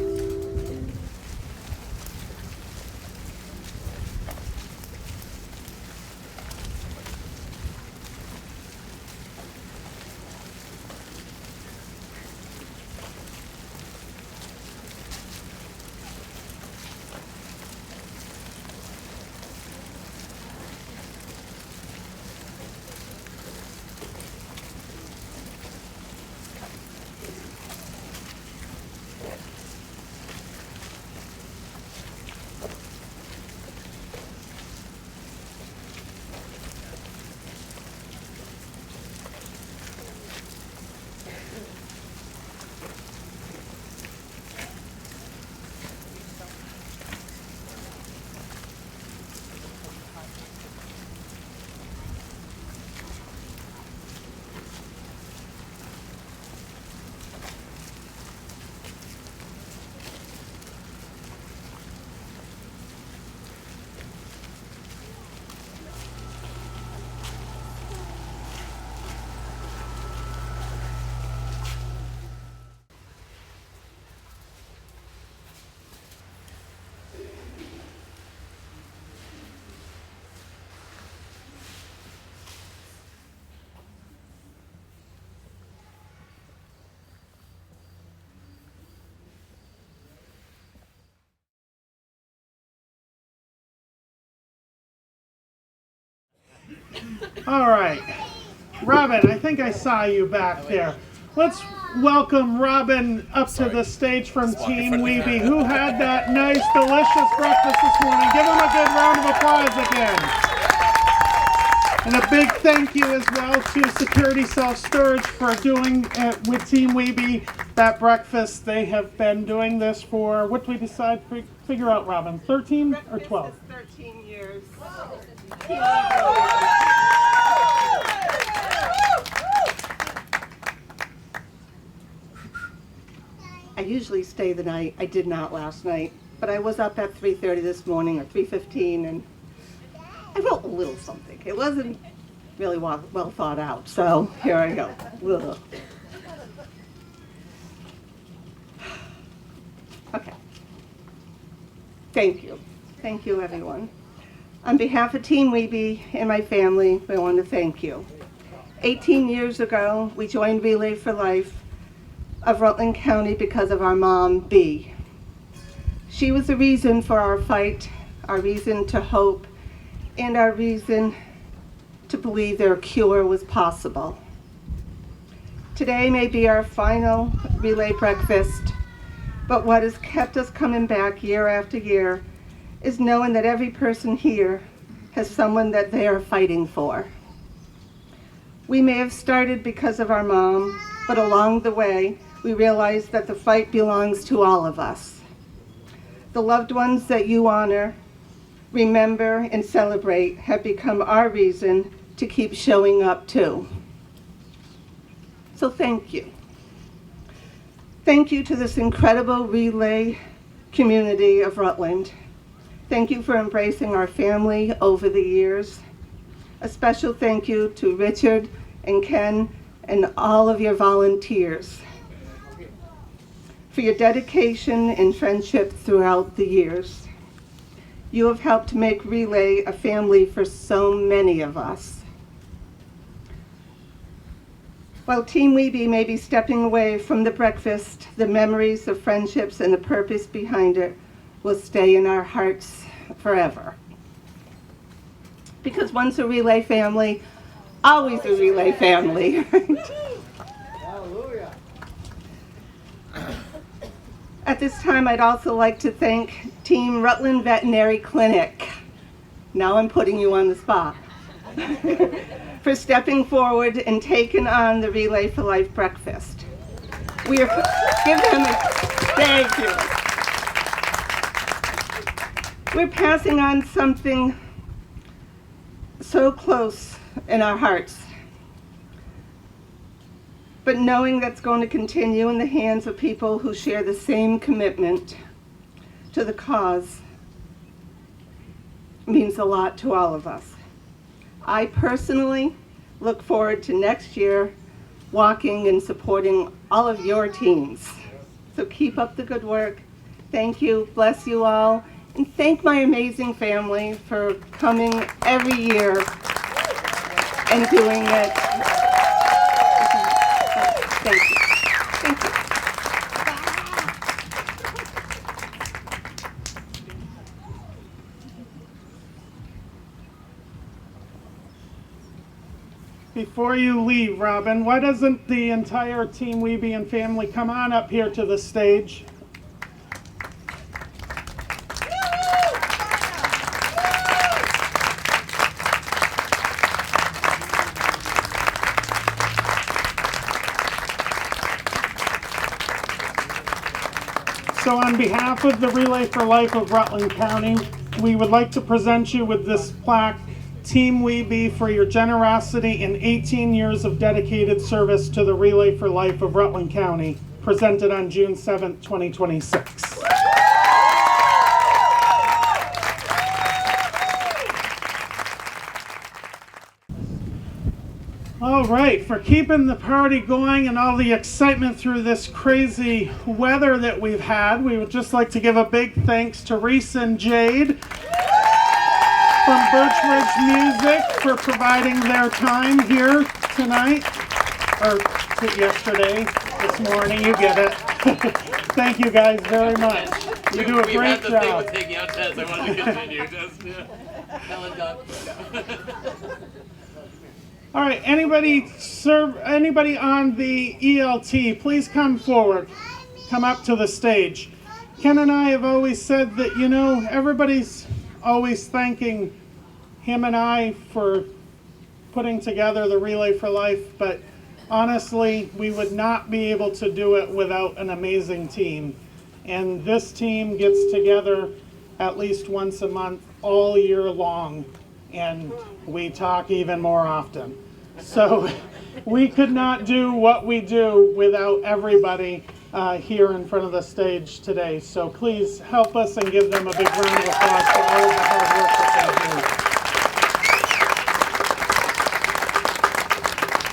All right. Robin, I think I saw you back there. Let's welcome Robin up to the stage from Team Weeby, who had that nice, delicious breakfast this morning. Give him a good round of applause again. And a big thank you as well to Security Self-Storage for doing with Team Weeby that breakfast. They have been doing this for, what did we decide? Figure out, Robin, 13 or 12? 13 years. I usually stay the night. I did not last night, but I was up at 3:30 this morning or 3:15, and I wrote a little something. It wasn't really well thought out, so here I go. Ugh. Okay. Thank you. Thank you, everyone. On behalf of Team Weeby and my family, I want to thank you. 18 years ago, we joined Relay for Life of Rutland County because of our mom, Bee. She was the reason for our fight, our reason to hope, and our reason to believe their cure was possible. Today may be our final relay breakfast, but what has kept us coming back year after year is knowing that every person here has someone that they are fighting for. We may have started because of our mom, but along the way, we realized that the fight belongs to all of us. The loved ones that you honor, remember, and celebrate have become our reason to keep showing up too. So thank you. Thank you to this incredible relay community of Rutland. Thank you for embracing our family over the years. A special thank you to Richard and Ken and all of your volunteers for your dedication and friendship throughout the years. You have helped make Relay a family for so many of us. While Team Weeby may be stepping away from the breakfast, the memories of friendships and the purpose behind it will stay in our hearts forever. Because once a Relay family, always a Relay family. Hallelujah. At this time, I'd also like to thank Team Rutland Veterinary Clinic. Now I'm putting you on the spot. For stepping forward and taking on the Relay for Life breakfast. Give them a thank you. We're passing on something so close in our hearts, but knowing that's going to continue in the hands of people who share the same commitment to the cause means a lot to all of us. I personally look forward to next year walking and supporting all of your teams. So keep up the good work. Thank you, bless you all, and thank my amazing family for coming every year and doing it. Thank you. Thank you. Before you leave, Robin, why doesn't the entire Team Weeby and family come on up here to the stage? So on behalf of the Relay for Life of Rutland County, we would like to present you with this plaque, Team Weeby, for your generosity in 18 years of dedicated service to the Relay for Life of Rutland County, presented on June 7th, 2026. All right, for keeping the party going and all the excitement through this crazy weather that we've had, we would just like to give a big thanks to Reese and Jade from Birchridge Music for providing their time here tonight, or yesterday, this morning, you get it. Thank you guys very much. You do a great job. Thing with taking out Tess. I wanted to continue. Just, yeah. All right, anybody on the ELT, please come forward. Come up to the stage. Ken and I have always said that, everybody's always thanking him and I for putting together the Relay for Life, but honestly, we would not be able to do it without an amazing team. And this team gets together at least once a month all year long, and we talk even more often. So we could not do what we do without everybody here in front of the stage today. So please help us and give them a big round of applause for all of the hard work that they do.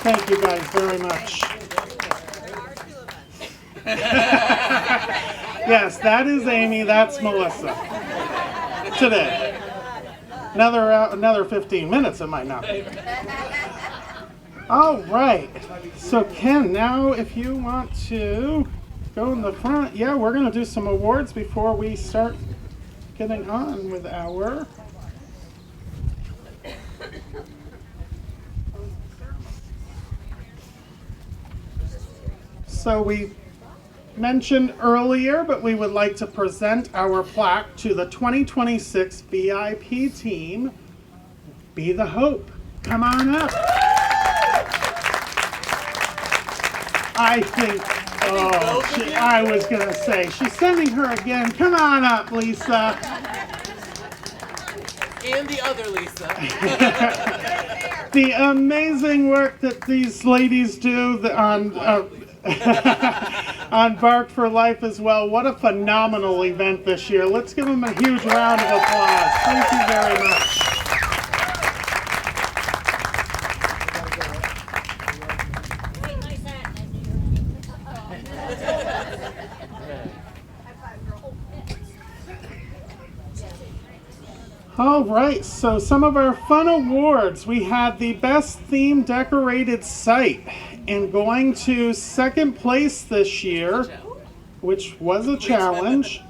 Thank you guys very much. Yes, that is Amy, that's Melissa. Today. Another 15 minutes it might not be. All right. So Ken, now if you want to go in the front. Yeah, we're going to do some awards before we start getting on with our So we mentioned earlier, but we would like to present our plaque to the 2026 VIP team. Be the Hope. Come on up. I think, I was going to say, she's sending her again. Come on up, Lisa. And the other Lisa. The amazing work that these ladies do on on Bark for Life as well. What a phenomenal event this year. Let's give them a huge round of applause. Thank you very much. All right, so some of our fun awards. We had the best theme decorated site, and going to second place this year, which was a challenge,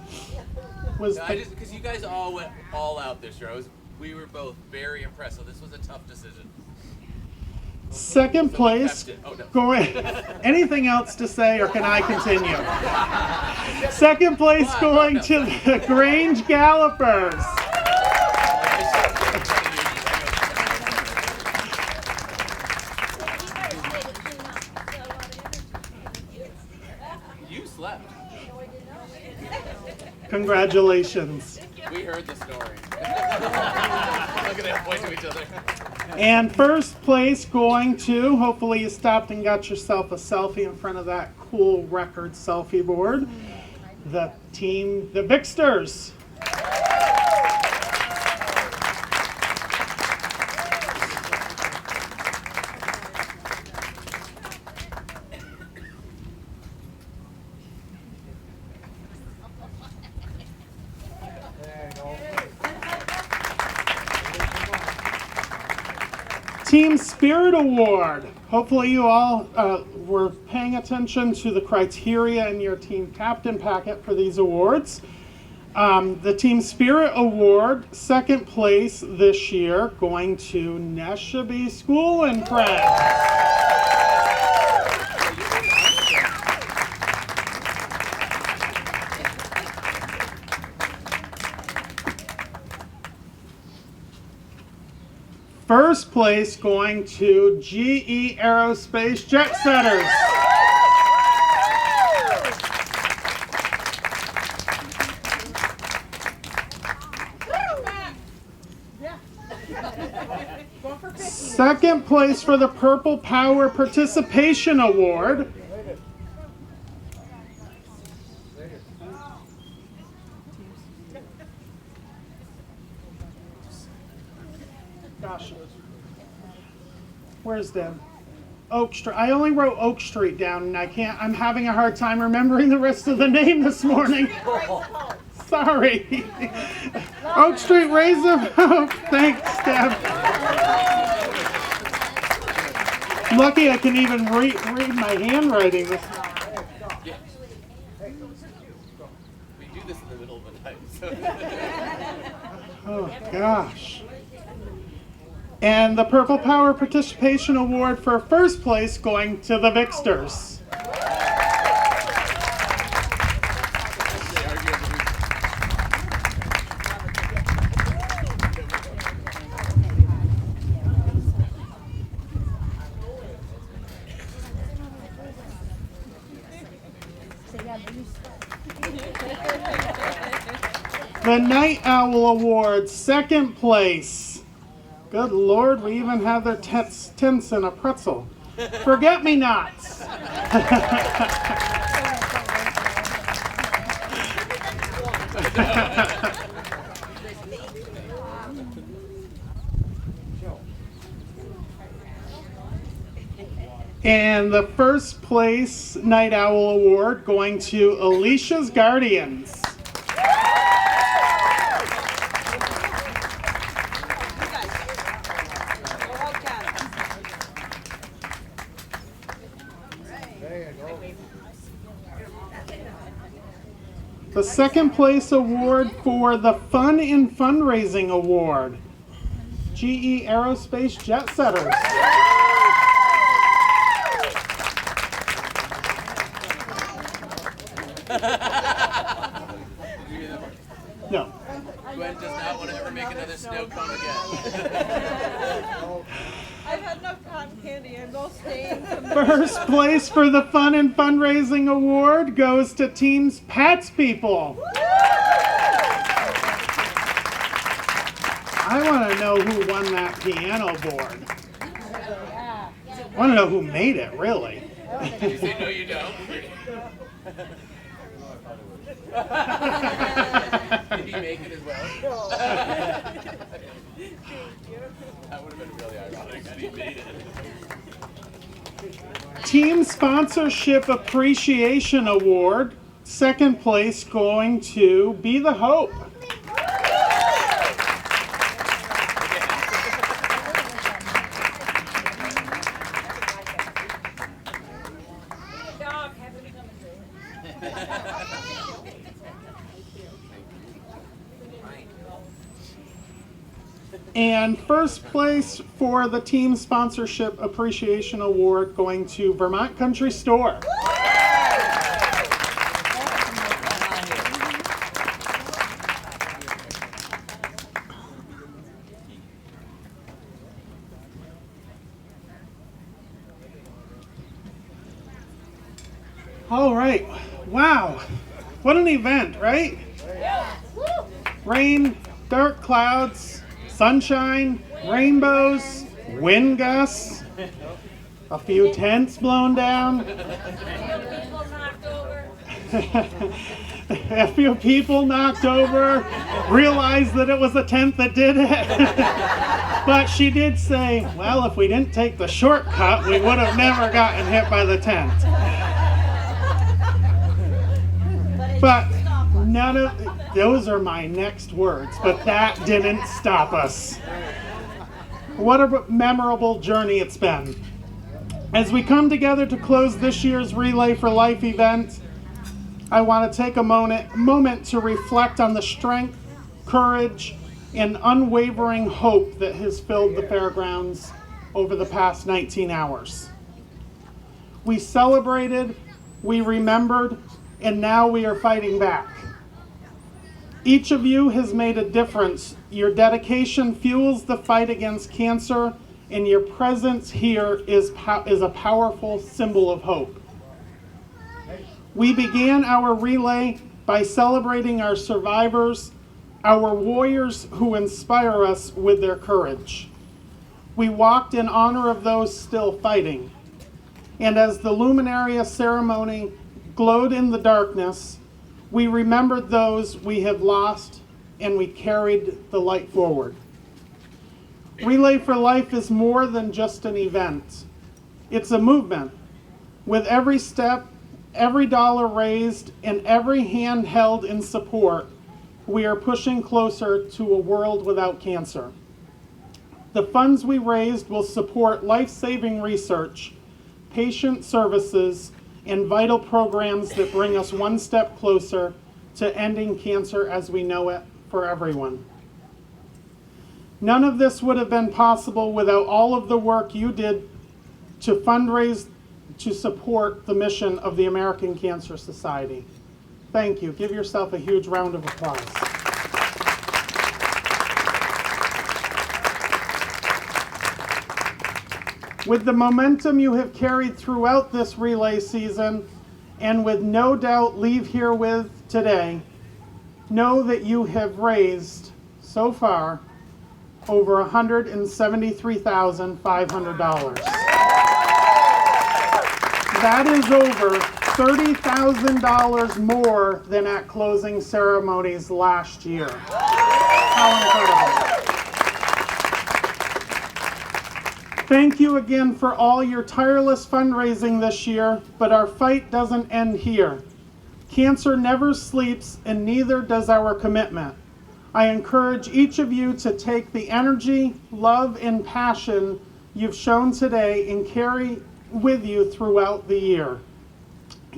was because you guys all went all out this year. We were both very impressed, so this was a tough decision. Second place, Oh, no. going. Anything else to say, or can I continue? Second place going to the Grange Gallopers. You slept. Congratulations. We heard the story. Look at them point to each other. And first place going to, hopefully you stopped and got yourself a selfie in front of that cool record selfie board, the team, the Bixters. Team Spirit Award. Hopefully you all were paying attention to the criteria in your team captain packet for these awards. The Team Spirit Award, second place this year, going to Neshabie School and Friends. First place going to GE Aerospace Jet Setters. Second place for the Purple Power Participation Award. Gosh. Where's Deb? Oak Street. I only wrote Oak Street down and I'm having a hard time remembering the rest of the name this morning. Sorry. Oak Street Rays of Hope. Thanks, Deb. Lucky I can even read my handwriting. We do this in the middle of the night. So. Oh, gosh. And the Purple Power Participation Award for first place going to the Vixters. The Night Owl Award, second place. Good Lord, we even have their tents in a pretzel. Forget-me-nots. And the first place Night Owl Award going to Alicia's Guardians. The second place award for the Fun in Fundraising Award, GE Aerospace Jet Setters. No. Gwen does not want to ever make another snow cone again. I've had enough cotton candy and those stains. First place for the Fun in Fundraising Award goes to Teams Pat's People. I want to know who won that piano board. I want to know who made it, really. You say no, you don't. Did he make it as well? That would have been really ironic that he made it. Team Sponsorship Appreciation Award, second place going to Be the Hope. And first place for the Team Sponsorship Appreciation Award going to Vermont Country Store. All right. Wow. What an event, right? Rain, dark clouds, sunshine, rainbows, wind gusts, a few tents blown down, a few people knocked over, realized that it was a tent that did it. But she did say, well, if we didn't take the shortcut, we would have never gotten hit by the tent. But none of those are my next words, but that didn't stop us. What a memorable journey it's been. As we come together to close this year's Relay for Life event, I want to take a moment to reflect on the strength, courage, and unwavering hope that has filled the fairgrounds over the past 19 hours. We celebrated, we remembered, and now we are fighting back. Each of you has made a difference. Your dedication fuels the fight against cancer, and your presence here is a powerful symbol of hope. We began our relay by celebrating our survivors, our warriors who inspire us with their courage. We walked in honor of those still fighting. And as the Luminaria ceremony glowed in the darkness, we remembered those we have lost, and we carried the light forward. Relay for Life is more than just an event. It's a movement. With every step, every dollar raised, and every hand held in support, we are pushing closer to a world without cancer. The funds we raised will support life-saving research, patient services, and vital programs that bring us one step closer to ending cancer as we know it for everyone. None of this would have been possible without all of the work you did to fundraise to support the mission of the American Cancer Society. Thank you. Give yourself a huge round of applause. With the momentum you have carried throughout this relay season, and with no doubt leave here with today, know that you have raised, so far, over $173,500. That is over $30,000 more than at closing ceremonies last year. How incredible. Thank you again for all your tireless fundraising this year, but our fight doesn't end here. Cancer never sleeps, and neither does our commitment. I encourage each of you to take the energy, love, and passion you've shown today and carry with you throughout the year.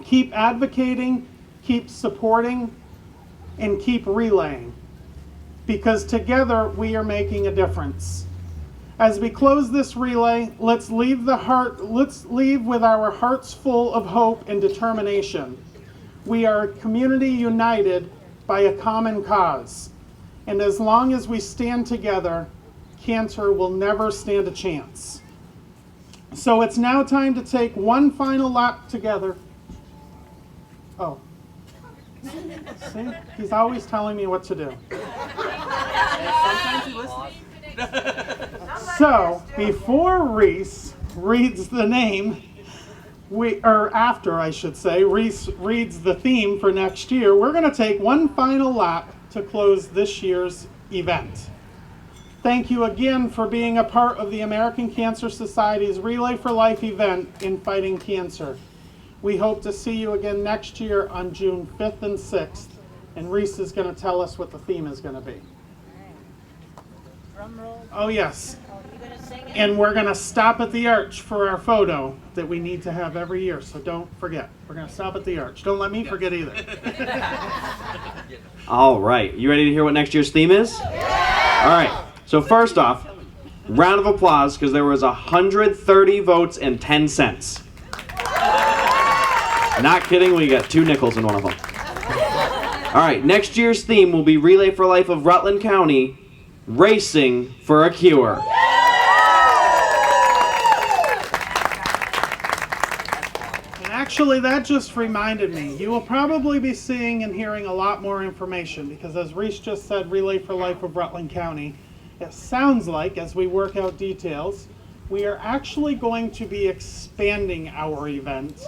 Keep advocating, keep supporting, and keep relaying, because together we are making a difference. As we close this relay, let's leave with our hearts full of hope and determination. We are a community united by a common cause. And as long as we stand together, cancer will never stand a chance. So it's now time to take one final lap together. Oh. See? He's always telling me what to do. Sometimes he listens. So, before Reese reads the name, after I should say, Reese reads the theme for next year, we're going to take one final lap to close this year's event. Thank you again for being a part of the American Cancer Society's Relay for Life event in fighting cancer. We hope to see you again next year on June 5th and 6th, and Reese is going to tell us what the theme is going to be. Oh yes. And we're going to stop at the arch for our photo that we need to have every year, so don't forget. We're going to stop at the arch. Don't let me forget either. All right, you ready to hear what next year's theme is? All right, so first off, round of applause because there was 130 votes and 10 cents. Not kidding, we got 2 nickels in one of them. All right, next year's theme will be Relay for Life of Rutland County, Racing for a Cure. Actually, that just reminded me. You will probably be seeing and hearing a lot more information because, as Reese just said, Relay for Life of Rutland County, it sounds like, as we work out details, we are actually going to be expanding our event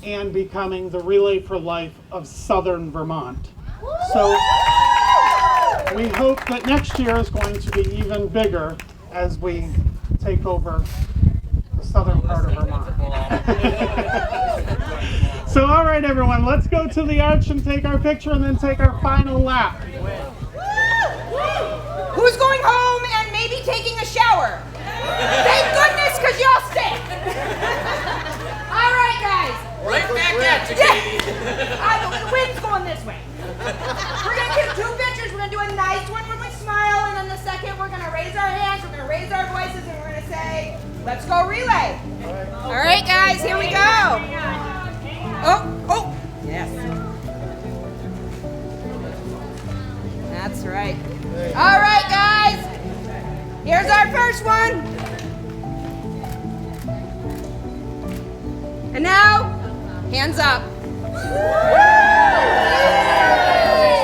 and becoming the Relay for Life of Southern Vermont. So we hope that next year is going to be even bigger as we take over the southern part of Vermont. So, all right, everyone, let's go to the arch and take our picture and then take our final lap. Who's going home and maybe taking a shower? Thank goodness, because y'all stink. All right, guys. Right back at you, Katie. The wind's going this way. We're going to do 2 pictures. We're going to do a nice one where we smile, and then the second we're going to raise our hands, we're going to raise our voices, and we're going to say, let's go relay. All right, guys, here we go. Oh, yes. That's right. All right, guys. Here's our first one. And now, hands up.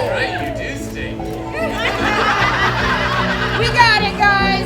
Right, you do stink. We got it, guys.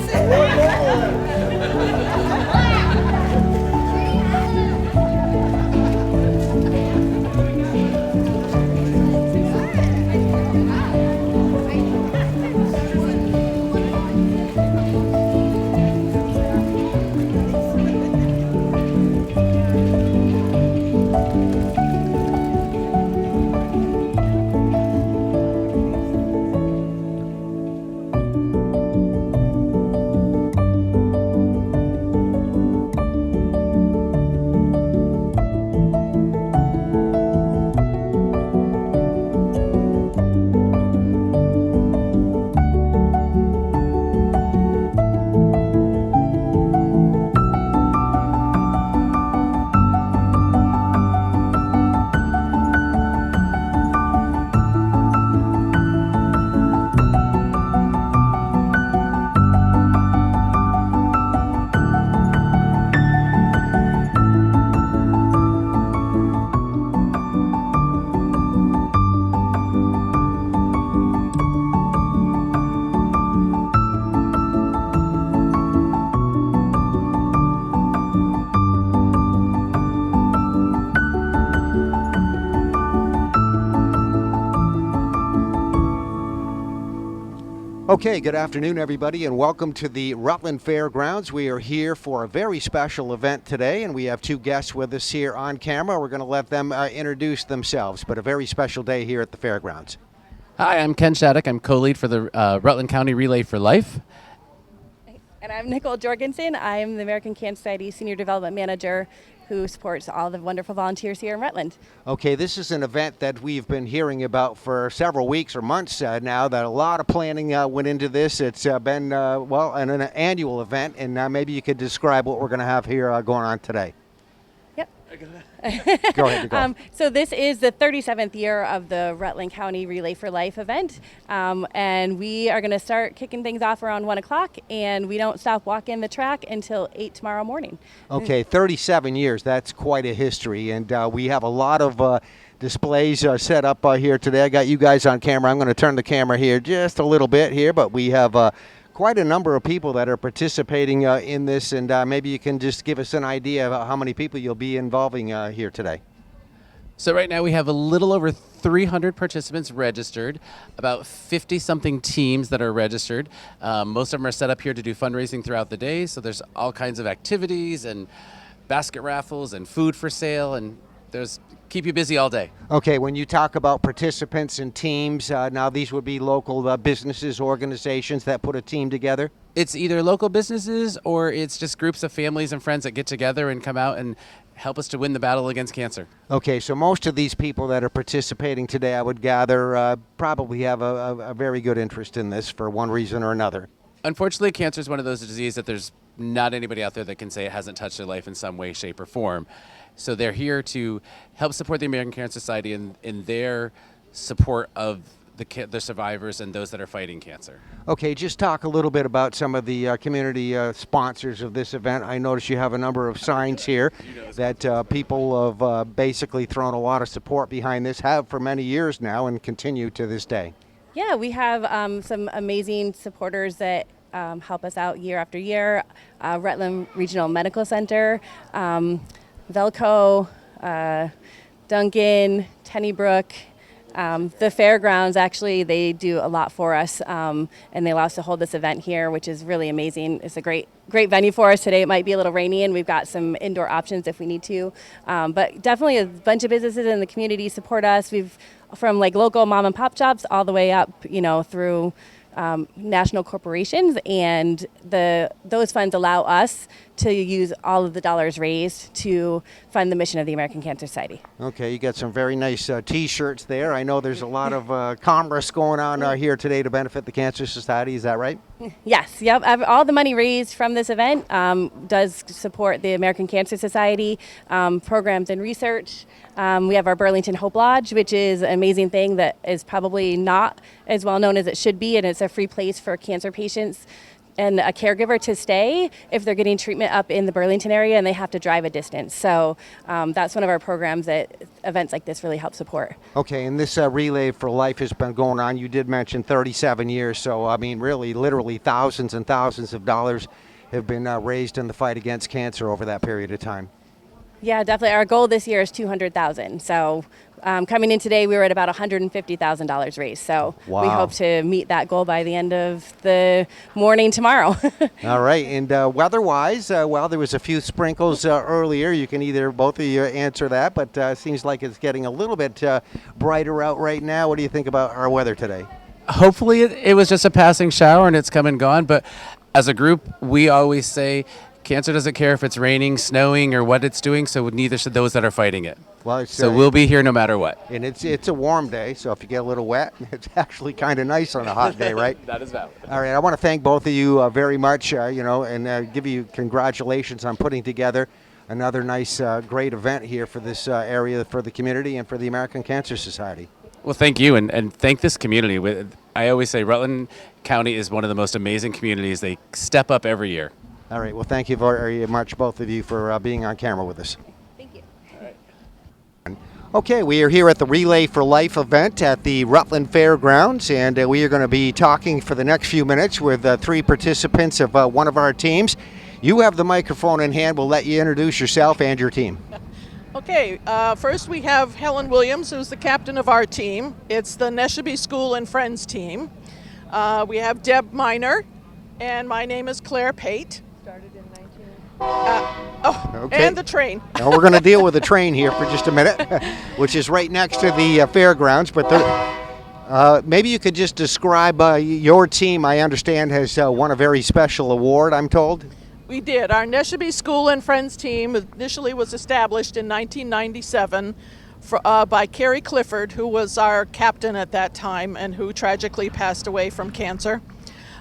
Okay, good afternoon, everybody, and welcome to the Rutland Fairgrounds. We are here for a very special event today, and we have two guests with us here on camera. We're going to let them introduce themselves, but a very special day here at the fairgrounds. Hi, I'm Ken Shattuck. I'm co-lead for the Rutland County Relay for Life. And I'm Nicole Jorgensen. I'm the American Cancer Society Senior Development Manager who supports all the wonderful volunteers here in Rutland. Okay, this is an event that we've been hearing about for several weeks or months now, that a lot of planning went into this. It's been, an annual event, and maybe you could describe what we're going to have here going on today. Yep. Go ahead, Nicole. So this is the 37th year of the Rutland County Relay for Life event, and we are going to start kicking things off around 1 o'clock, and we don't stop walking the track until 8 tomorrow morning. Okay, 37 years, that's quite a history, and we have a lot of displays set up here today. I got you guys on camera. I'm going to turn the camera here just a little bit here, but we have quite a number of people that are participating in this, and maybe you can just give us an idea of how many people you'll be involving here today. So right now we have a little over 300 participants registered, about 50-something teams that are registered. Most of them are set up here to do fundraising throughout the day, so there's all kinds of activities and basket raffles and food for sale, and there's keep you busy all day. Okay, when you talk about participants and teams, now these would be local businesses, organizations that put a team together? It's either local businesses or it's just groups of families and friends that get together and come out and help us to win the battle against cancer. Okay, so most of these people that are participating today, I would gather, probably have a very good interest in this for one reason or another. Unfortunately, cancer is one of those diseases that there's not anybody out there that can say it hasn't touched their life in some way, shape, or form. So they're here to help support the American Cancer Society in their support of the survivors and those that are fighting cancer. Okay, just talk a little bit about some of the community sponsors of this event. I notice you have a number of signs here that people have basically thrown a lot of support behind this, have for many years now, and continue to this day. Yeah, we have some amazing supporters that help us out year after year. Rutland Regional Medical Center, Velco, Duncan, Tennybrook, the fairgrounds. Actually, they do a lot for us, and they allow us to hold this event here, which is really amazing. It's a great venue for us today. It might be a little rainy, and we've got some indoor options if we need to, but definitely a bunch of businesses in the community support us. We've from like local mom and pop shops all the way up, through national corporations, and those funds allow us to use all of the dollars raised to fund the mission of the American Cancer Society. Okay, you got some very nice T-shirts there. I know there's a lot of commerce going on here today to benefit the Cancer Society. Is that right? Yes. Yep. All the money raised from this event does support the American Cancer Society programs and research. We have our Burlington Hope Lodge, which is an amazing thing that is probably not as well known as it should be, and it's a free place for cancer patients and a caregiver to stay if they're getting treatment up in the Burlington area and they have to drive a distance. So that's one of our programs that events like this really help support. Okay, and this Relay for Life has been going on, you did mention 37 years, so I mean really literally thousands and thousands of dollars have been raised in the fight against cancer over that period of time. Yeah, definitely. Our goal this year is $200,000. So coming in today, we were at about $150,000 raised. So wow. We hope to meet that goal by the end of the morning tomorrow. All right. And weather-wise, well, there was a few sprinkles earlier. You can either both of you answer that, but it seems like it's getting a little bit brighter out right now. What do you think about our weather today? Hopefully it was just a passing shower and it's come and gone. But as a group, we always say cancer doesn't care if it's raining, snowing, or what it's doing, so neither should those that are fighting it. Well, so we'll be here no matter what. And it's a warm day, so if you get a little wet, it's actually kind of nice on a hot day, right? That is valid. All right, I want to thank both of you very much, and give you congratulations on putting together another nice, great event here for this area, for the community, and for the American Cancer Society. Well, thank you, and thank this community. I always say Rutland County is one of the most amazing communities. They step up every year. All right. Well, thank you very much, both of you, for being on camera with us. Thank you. All right. Okay, we are here at the Relay for Life event at the Rutland Fairgrounds, and we are going to be talking for the next few minutes with three participants of one of our teams. You have the microphone in hand. We'll let you introduce yourself and your team. Okay, first we have Helen Williams, who's the captain of our team. It's the Neshabie School and Friends team. We have Deb Miner, and my name is Claire Pate. Started in 19... Okay. And the train. Now we're going to deal with the train here for just a minute, which is right next to the fairgrounds. But maybe you could just describe your team. I understand has won a very special award, I'm told. We did. Our Neshabie School and Friends team initially was established in 1997 by Carrie Clifford, who was our captain at that time and who tragically passed away from cancer.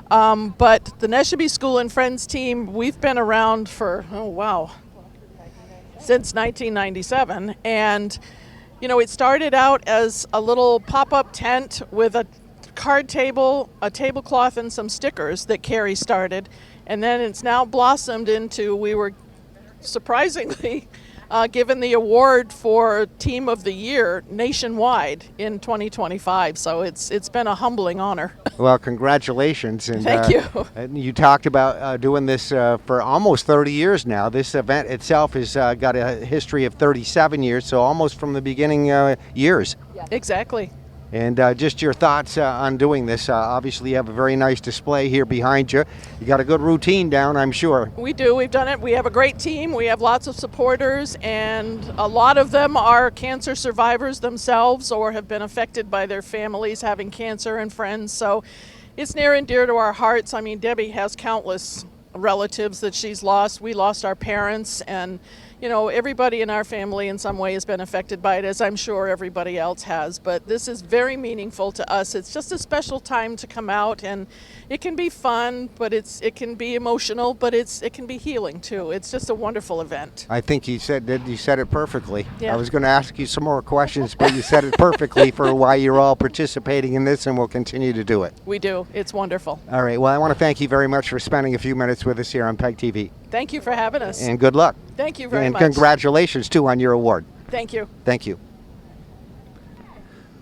But the Neshabie School and Friends team, we've been around for, since 1997. And, it started out as a little pop-up tent with a card table, a tablecloth, and some stickers that Carrie started. And then it's now blossomed into, we were surprisingly given the award for Team of the Year nationwide in 2025. So it's been a humbling honor. Well, congratulations. And, Thank you. And you talked about doing this for almost 30 years now. This event itself has got a history of 37 years, so almost from the beginning years. Exactly. And just your thoughts on doing this. Obviously, you have a very nice display here behind you. You got a good routine down, I'm sure. We do. We've done it. We have a great team. We have lots of supporters, and a lot of them are cancer survivors themselves or have been affected by their families having cancer and friends. So it's near and dear to our hearts. I mean, Debbie has countless relatives that she's lost. We lost our parents, and everybody in our family in some way has been affected by it, as I'm sure everybody else has. But this is very meaningful to us. It's just a special time to come out, and it can be fun, but it can be emotional, but it can be healing too. It's just a wonderful event. I think you said it perfectly. Yeah. I was going to ask you some more questions, but you said it perfectly for why you're all participating in this, and will continue to do it. We do. It's wonderful. All right. Well, I want to thank you very much for spending a few minutes with us here on PEG TV. Thank you for having us. And good luck. Thank you very much. And congratulations, too, on your award. Thank you. Thank you.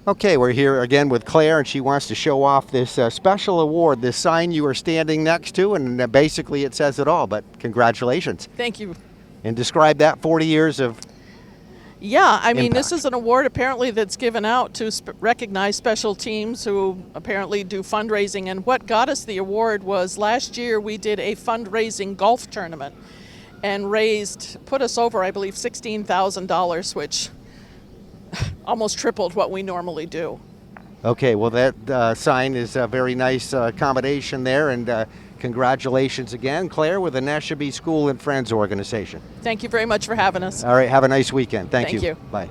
Okay, we're here again with Claire, and she wants to show off this special award, this sign you are standing next to, and basically it says it all, but congratulations. Thank you. And describe that 40 years of Yeah, I mean, impact. This is an award apparently that's given out to recognize special teams who apparently do fundraising. And what got us the award was last year we did a fundraising golf tournament and put us over, I believe, $16,000, which almost tripled what we normally do. Okay, well, that sign is a very nice accommodation there, and congratulations again, Claire, with the Neshabie School and Friends organization. Thank you very much for having us. All right, have a nice weekend. Thank you. Bye.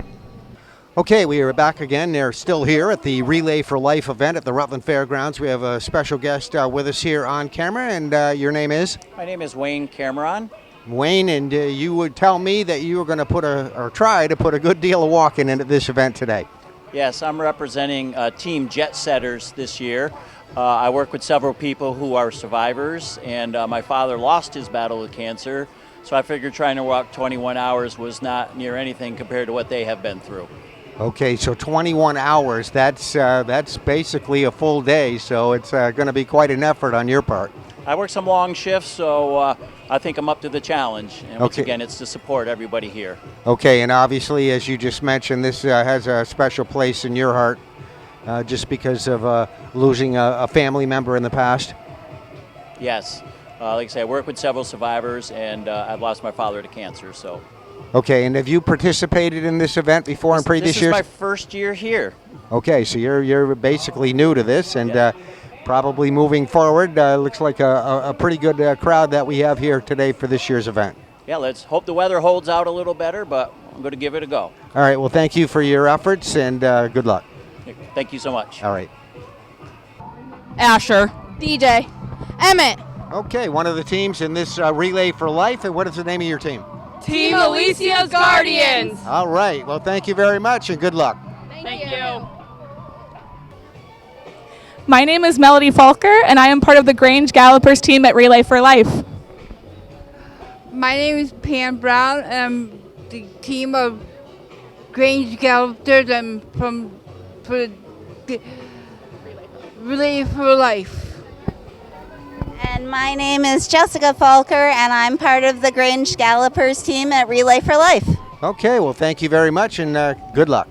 Okay, we are back again. They're still here at the Relay for Life event at the Rutland Fairgrounds. We have a special guest with us here on camera, and your name is? My name is Wayne Cameron. Wayne, and you would tell me that you were going to try to put a good deal of walking into this event today. Yes, I'm representing Team Jet Setters this year. I work with several people who are survivors, and my father lost his battle with cancer, so I figured trying to walk 21 hours was not near anything compared to what they have been through. Okay, so 21 hours, that's basically a full day, so it's going to be quite an effort on your part. I work some long shifts, so I think I'm up to the challenge. And once again, it's to support everybody here. Okay, and obviously, as you just mentioned, this has a special place in your heart just because of losing a family member in the past. Yes. Like I say, I work with several survivors, and I've lost my father to cancer. So. Okay, and have you participated in this event before in previous years? This is my first year here. Okay, so you're basically new to this, and probably moving forward, looks like a pretty good crowd that we have here today for this year's event. Yeah, let's hope the weather holds out a little better, but I'm going to give it a go. All right, well, thank you for your efforts, and good luck. Thank you so much. All right. Asher. DJ. Emmett. Okay, one of the teams in this Relay for Life, and what is the name of your team? Team Alicia's Guardians. All right, well, thank you very much, and good luck. Thank you. My name is Melody Falker, and I am part of the Grange Gallopers team at Relay for Life. My name is Pam Brown, and I'm the team of Grange Gallopers. I'm from Relay for Life. And my name is Jessica Falker, and I'm part of the Grange Gallopers team at Relay for Life. Okay, well, thank you very much, and good luck.